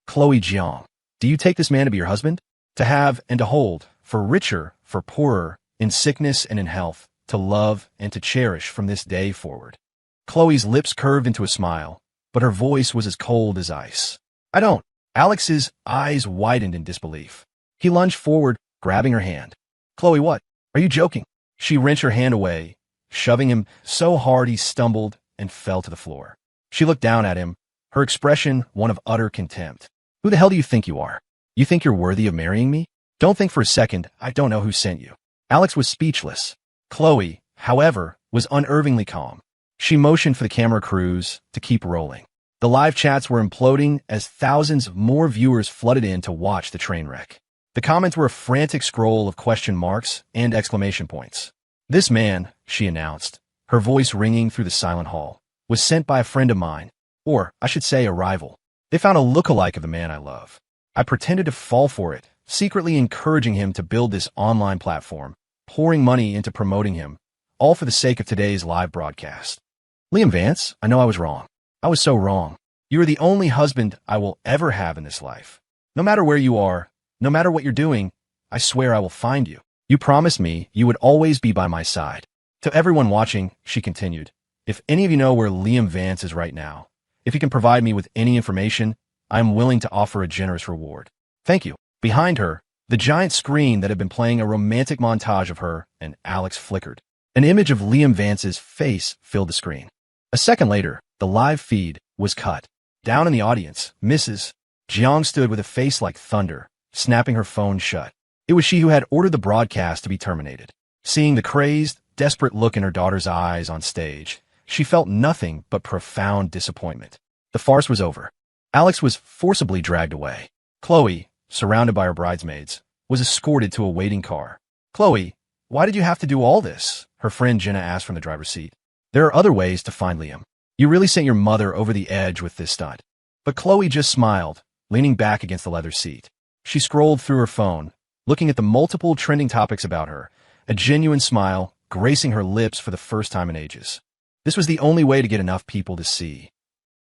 "Chloe Jiang, do you take this man to be your husband? To have and to hold, for richer, for poorer, in sickness and in health, to love and to cherish from this day forward?" Chloe's lips curved into a smile, but her voice was as cold as ice. "I don't." Alex's eyes widened in disbelief. He lunged forward, grabbing her hand. "Chloe, what? Are you joking?" She wrenched her hand away, shoving him so hard he stumbled and fell to the floor. She looked down at him, her expression one of utter contempt. "Who the hell do you think you are? You think you're worthy of marrying me? Don't think for a second I don't know who sent you." Alex was speechless. Chloe, however, was unnervingly calm. She motioned for the camera crews to keep rolling. The live chats were imploding as thousands more viewers flooded in to watch the train wreck. The comments were a frantic scroll of question marks and exclamation points. "This man," she announced, her voice ringing through the silent hall, "was sent by a friend of mine, or, I should say, a rival. They found a lookalike of the man I love. I pretended to fall for it, secretly encouraging him to build this online platform, pouring money into promoting him, all for the sake of today's live broadcast. Liam Vance, I know I was wrong. I was so wrong. You are the only husband I will ever have in this life. No matter where you are, no matter what you're doing, I swear I will find you. You promised me you would always be by my side." To everyone watching, she continued, "If any of you know where Liam Vance is right now, if you can provide me with any information, I am willing to offer a generous reward. Thank you." Behind her, the giant screen that had been playing a romantic montage of her and Alex flickered. An image of Liam Vance's face filled the screen. A second later, the live feed was cut. Down in the audience, Mrs. Jiang stood with a face like thunder, snapping her phone shut. It was she who had ordered the broadcast to be terminated. Seeing the crazed, desperate look in her daughter's eyes on stage, she felt nothing but profound disappointment. The farce was over. Alex was forcibly dragged away. Chloe, surrounded by her bridesmaids, was escorted to a waiting car. "Chloe, why did you have to do all this?" her friend Jenna asked from the driver's seat. "There are other ways to find Liam. You really sent your mother over the edge with this stunt." But Chloe just smiled, leaning back against the leather seat. She scrolled through her phone, looking at the multiple trending topics about her, a genuine smile gracing her lips for the first time in ages. This was the only way to get enough people to see.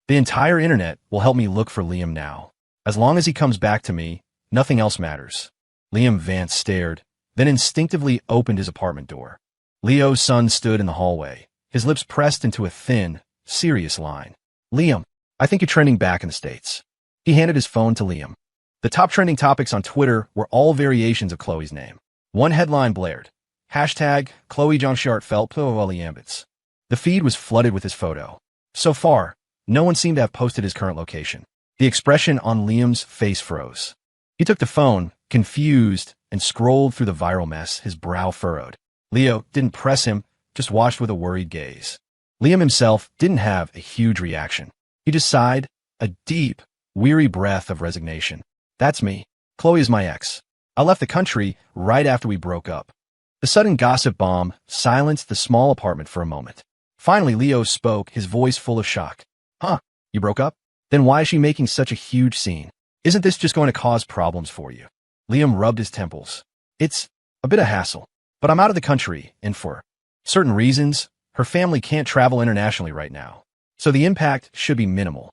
"The entire internet will help me look for Liam now. As long as he comes back to me, nothing else matters." Liam Vance stared, then instinctively opened his apartment door. Leo's son stood in the hallway, his lips pressed into a thin, serious line. "Liam, I think you're trending back in the States." He handed his phone to Liam. The top trending topics on Twitter were all variations of Chloe's name. One headline blared, hashtag Chloe Jean Felt The feed was flooded with his photo. So far, No one seemed to have posted his current location. The expression on Liam's face froze. He took the phone, confused, and scrolled through the viral mess, his brow furrowed. Leo didn't press him, just watched with a worried gaze. Liam himself didn't have a huge reaction. He just sighed, a deep, weary breath of resignation. That's me. Chloe is my ex. I left the country right after we broke up. The sudden gossip bomb silenced the small apartment for a moment. Finally, Leo spoke, his voice full of shock. Huh, you broke up? Then why is she making such a huge scene? Isn't this just going to cause problems for you? Liam rubbed his temples. It's a bit of hassle, but I'm out of the country, and for certain reasons, her family can't travel internationally right now, so the impact should be minimal.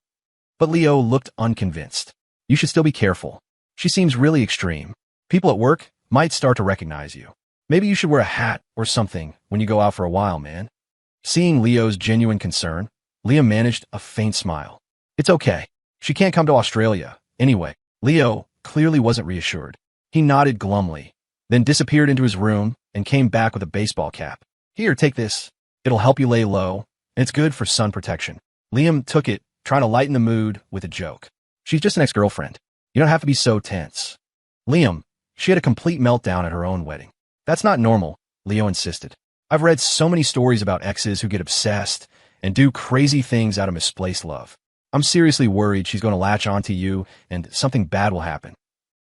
But Leo looked unconvinced. You should still be careful. She seems really extreme. People at work might start to recognize you. Maybe you should wear a hat or something when you go out for a while, man. Seeing Leo's genuine concern, Liam managed a faint smile. It's okay. She can't come to Australia. Anyway, Leo clearly wasn't reassured. He nodded glumly, then disappeared into his room and came back with a baseball cap. Here, take this. It'll help you lay low, and it's good for sun protection. Liam took it, trying to lighten the mood with a joke. She's just an ex-girlfriend. You don't have to be so tense. Liam, she had a complete meltdown at her own wedding. That's not normal, Leo insisted. I've read so many stories about exes who get obsessed and do crazy things out of misplaced love. I'm seriously worried she's going to latch onto you and something bad will happen.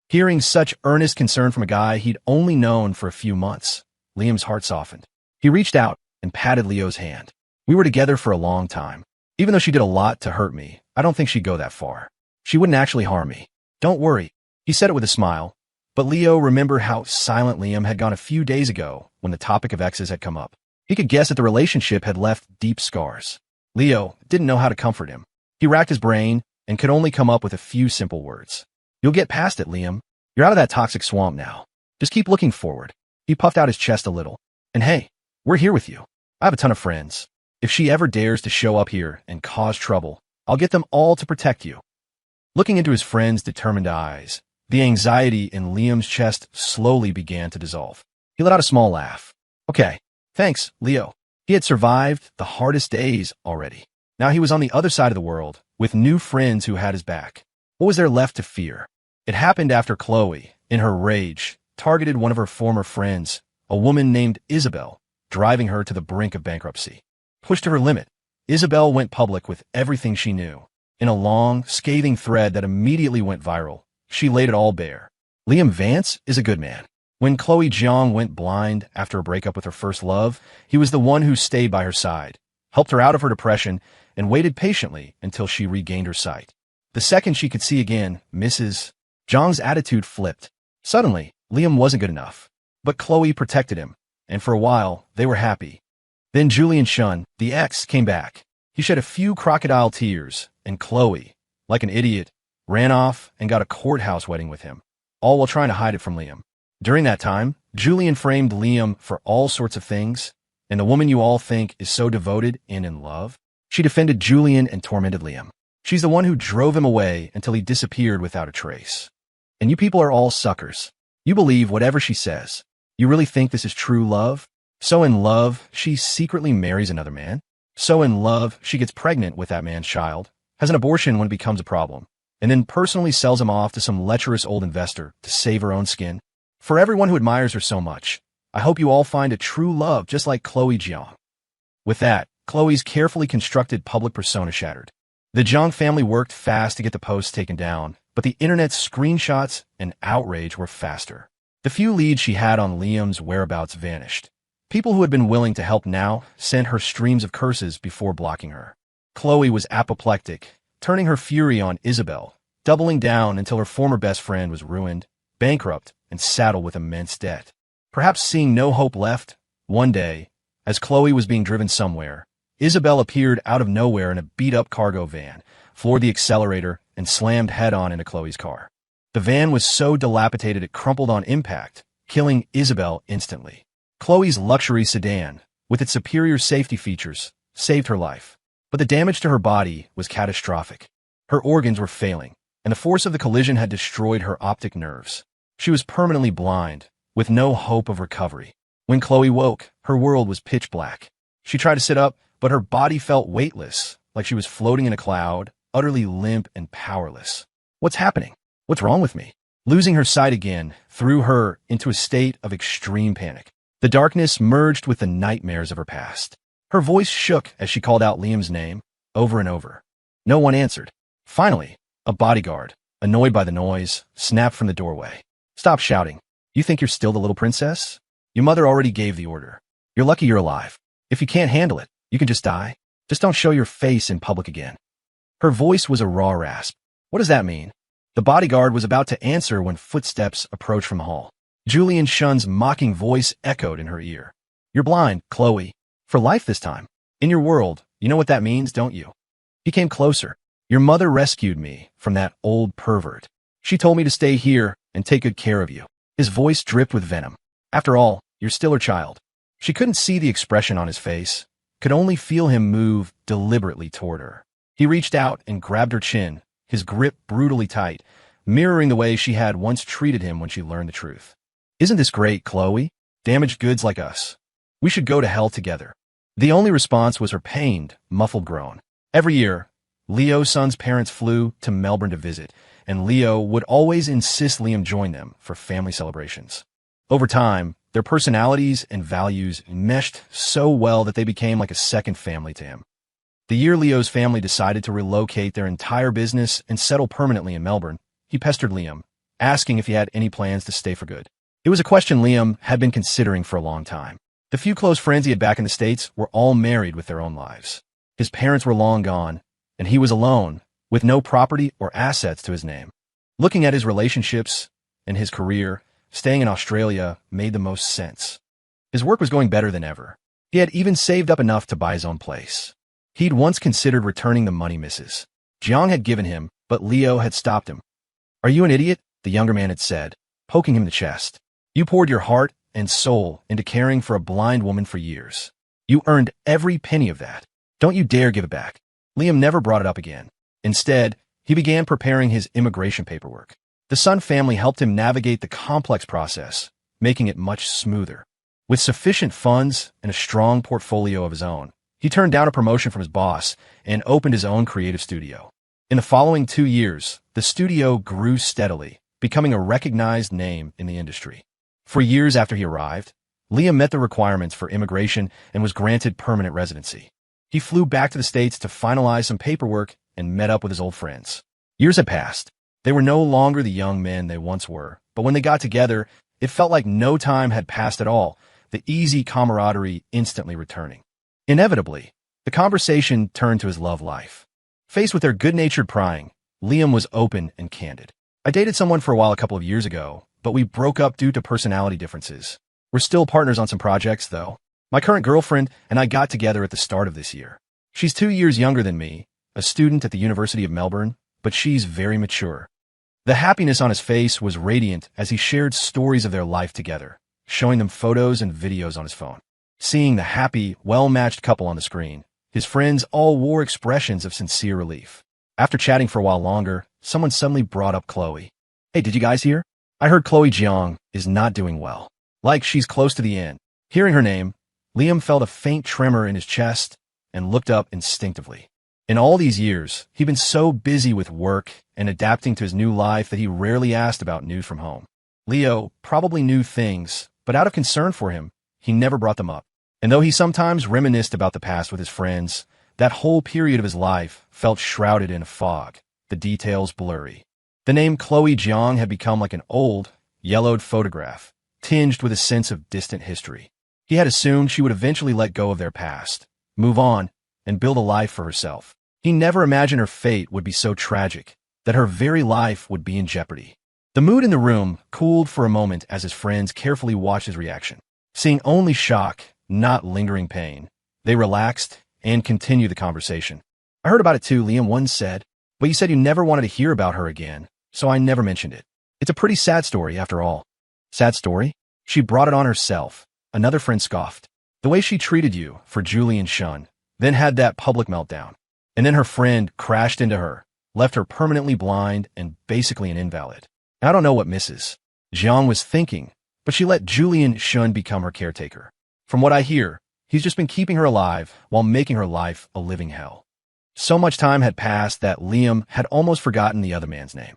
Hearing such earnest concern from a guy he'd only known for a few months, Liam's heart softened. He reached out and patted Leo's hand. We were together for a long time. Even though she did a lot to hurt me, I don't think she'd go that far. She wouldn't actually harm me. Don't worry. He said it with a smile, but Leo remembered how silent Liam had gone a few days ago when the topic of exes had come up. He could guess that the relationship had left deep scars. Leo didn't know how to comfort him. He racked his brain and could only come up with a few simple words. You'll get past it, Liam. You're out of that toxic swamp now. Just keep looking forward. He puffed out his chest a little. And hey, we're here with you. I have a ton of friends. If she ever dares to show up here and cause trouble, I'll get them all to protect you. Looking into his friend's determined eyes, the anxiety in Liam's chest slowly began to dissolve. He let out a small laugh. Okay, thanks, Leo. He had survived the hardest days already. Now he was on the other side of the world, with new friends who had his back. What was there left to fear? It happened after Chloe, in her rage, targeted one of her former friends, a woman named Isabel, driving her to the brink of bankruptcy. Pushed to her limit, Isabel went public with everything she knew. In a long, scathing thread that immediately went viral, she laid it all bare. Liam Vance is a good man. When Chloe Jiang went blind after a breakup with her first love, he was the one who stayed by her side, helped her out of her depression, and waited patiently until she regained her sight. The second she could see again, Mrs. Jiang's attitude flipped. Suddenly, Liam wasn't good enough. But Chloe protected him, and for a while, they were happy. Then Julian Shun, the ex, came back. He shed a few crocodile tears, and Chloe, like an idiot, ran off and got a courthouse wedding with him, all while trying to hide it from Liam. During that time, Julian framed Liam for all sorts of things, and the woman you all think is so devoted and in love, she defended Julian and tormented Liam. She's the one who drove him away until he disappeared without a trace. And you people are all suckers. You believe whatever she says. You really think this is true love? So in love, she secretly marries another man? So in love, she gets pregnant with that man's child, has an abortion when it becomes a problem, and then personally sells him off to some lecherous old investor to save her own skin? For everyone who admires her so much, I hope you all find a true love just like Chloe Jiang. With that, Chloe's carefully constructed public persona shattered. The Jiang family worked fast to get the posts taken down, but the internet's screenshots and outrage were faster. The few leads she had on Liam's whereabouts vanished. People who had been willing to help now sent her streams of curses before blocking her. Chloe was apoplectic, turning her fury on Isabel, doubling down until her former best friend was ruined, bankrupt, and saddled with immense debt. Perhaps seeing no hope left, one day, as Chloe was being driven somewhere, Isabel appeared out of nowhere in a beat-up cargo van, floored the accelerator, and slammed head-on into Chloe's car. The van was so dilapidated it crumpled on impact, killing Isabel instantly. Chloe's luxury sedan, with its superior safety features, saved her life. But the damage to her body was catastrophic. Her organs were failing, and the force of the collision had destroyed her optic nerves. She was permanently blind, with no hope of recovery. When Chloe woke, her world was pitch black. She tried to sit up, but her body felt weightless, like she was floating in a cloud, utterly limp and powerless. What's happening? What's wrong with me? Losing her sight again threw her into a state of extreme panic. The darkness merged with the nightmares of her past. Her voice shook as she called out Liam's name over and over. No one answered. Finally, a bodyguard, annoyed by the noise, snapped from the doorway. Stop shouting. You think you're still the little princess? Your mother already gave the order. You're lucky you're alive. If you can't handle it, you can just die. Just don't show your face in public again. Her voice was a raw rasp. What does that mean? The bodyguard was about to answer when footsteps approached from the hall. Julian Shun's mocking voice echoed in her ear. You're blind, Chloe. For life this time. In your world, you know what that means, don't you? He came closer. Your mother rescued me from that old pervert. She told me to stay here and take good care of you. His voice dripped with venom. After all, you're still her child. She couldn't see the expression on his face, could only feel him move deliberately toward her. He reached out and grabbed her chin, his grip brutally tight, mirroring the way she had once treated him when she learned the truth. Isn't this great, Chloe? Damaged goods like us. We should go to hell together. The only response was her pained, muffled groan. Every year, Leo's son's parents flew to Melbourne to visit, and Leo would always insist Liam join them for family celebrations. Over time, their personalities and values meshed so well that they became like a second family to him. The year Leo's family decided to relocate their entire business and settle permanently in Melbourne, he pestered Liam, asking if he had any plans to stay for good. It was a question Liam had been considering for a long time. The few close friends he had back in the States were all married with their own lives. His parents were long gone, and he was alone, with no property or assets to his name. Looking at his relationships and his career, staying in Australia made the most sense. His work was going better than ever. He had even saved up enough to buy his own place. He'd once considered returning the money Mrs. Jiang had given him, but Leo had stopped him. Are you an idiot? The younger man had said, poking him in the chest. You poured your heart and soul into caring for a blind woman for years. You earned every penny of that. Don't you dare give it back. Liam never brought it up again. Instead, he began preparing his immigration paperwork. The Sun family helped him navigate the complex process, making it much smoother. With sufficient funds and a strong portfolio of his own, he turned down a promotion from his boss and opened his own creative studio. In the following 2 years, the studio grew steadily, becoming a recognized name in the industry. For years after he arrived, Liam met the requirements for immigration and was granted permanent residency. He flew back to the States to finalize some paperwork and met up with his old friends. Years had passed. They were no longer the young men they once were, but when they got together, it felt like no time had passed at all, the easy camaraderie instantly returning. Inevitably, the conversation turned to his love life. Faced with their good-natured prying, Liam was open and candid. I dated someone for a while a couple of years ago, but we broke up due to personality differences. We're still partners on some projects, though. My current girlfriend and I got together at the start of this year. She's 2 years younger than me, a student at the University of Melbourne, but she's very mature. The happiness on his face was radiant as he shared stories of their life together, showing them photos and videos on his phone. Seeing the happy, well-matched couple on the screen, his friends all wore expressions of sincere relief. After chatting for a while longer, someone suddenly brought up Chloe. Hey, did you guys hear? I heard Chloe Jiang is not doing well. Like she's close to the end. Hearing her name, Liam felt a faint tremor in his chest and looked up instinctively. In all these years, he'd been so busy with work and adapting to his new life that he rarely asked about news from home. Leo probably knew things, but out of concern for him, he never brought them up. And though he sometimes reminisced about the past with his friends, that whole period of his life felt shrouded in a fog, the details blurry. The name Chloe Jiang had become like an old, yellowed photograph, tinged with a sense of distant history. He had assumed she would eventually let go of their past, move on, and build a life for herself. He never imagined her fate would be so tragic, that her very life would be in jeopardy. The mood in the room cooled for a moment as his friends carefully watched his reaction. Seeing only shock, not lingering pain, they relaxed and continued the conversation. I heard about it too, Liam once said, but you said you never wanted to hear about her again, so I never mentioned it. It's a pretty sad story after all. Sad story? She brought it on herself, another friend scoffed. The way she treated you for Julian Shun, then had that public meltdown. And then her friend crashed into her, left her permanently blind and basically an invalid. I don't know what Mrs. Jiang was thinking, but she let Julian Shun become her caretaker. From what I hear, he's just been keeping her alive while making her life a living hell. So much time had passed that Liam had almost forgotten the other man's name.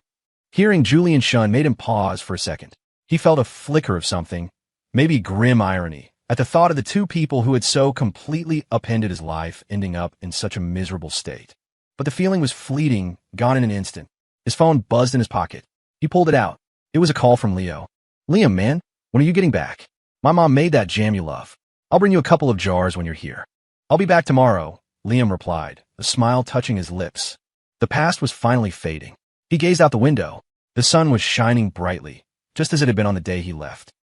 Hearing Julian shun made him pause for a second. He felt a flicker of something, maybe grim irony, at the thought of the two people who had so completely upended his life ending up in such a miserable state. But the feeling was fleeting, gone in an instant. His phone buzzed in his pocket. He pulled it out. It was a call from Leo. "Liam, man, when are you getting back? My mom made that jam you love. I'll bring you a couple of jars when you're here." "I'll be back tomorrow," Liam replied, a smile touching his lips. The past was finally fading. He gazed out the window. The sun was shining brightly, just as it had been on the day he left.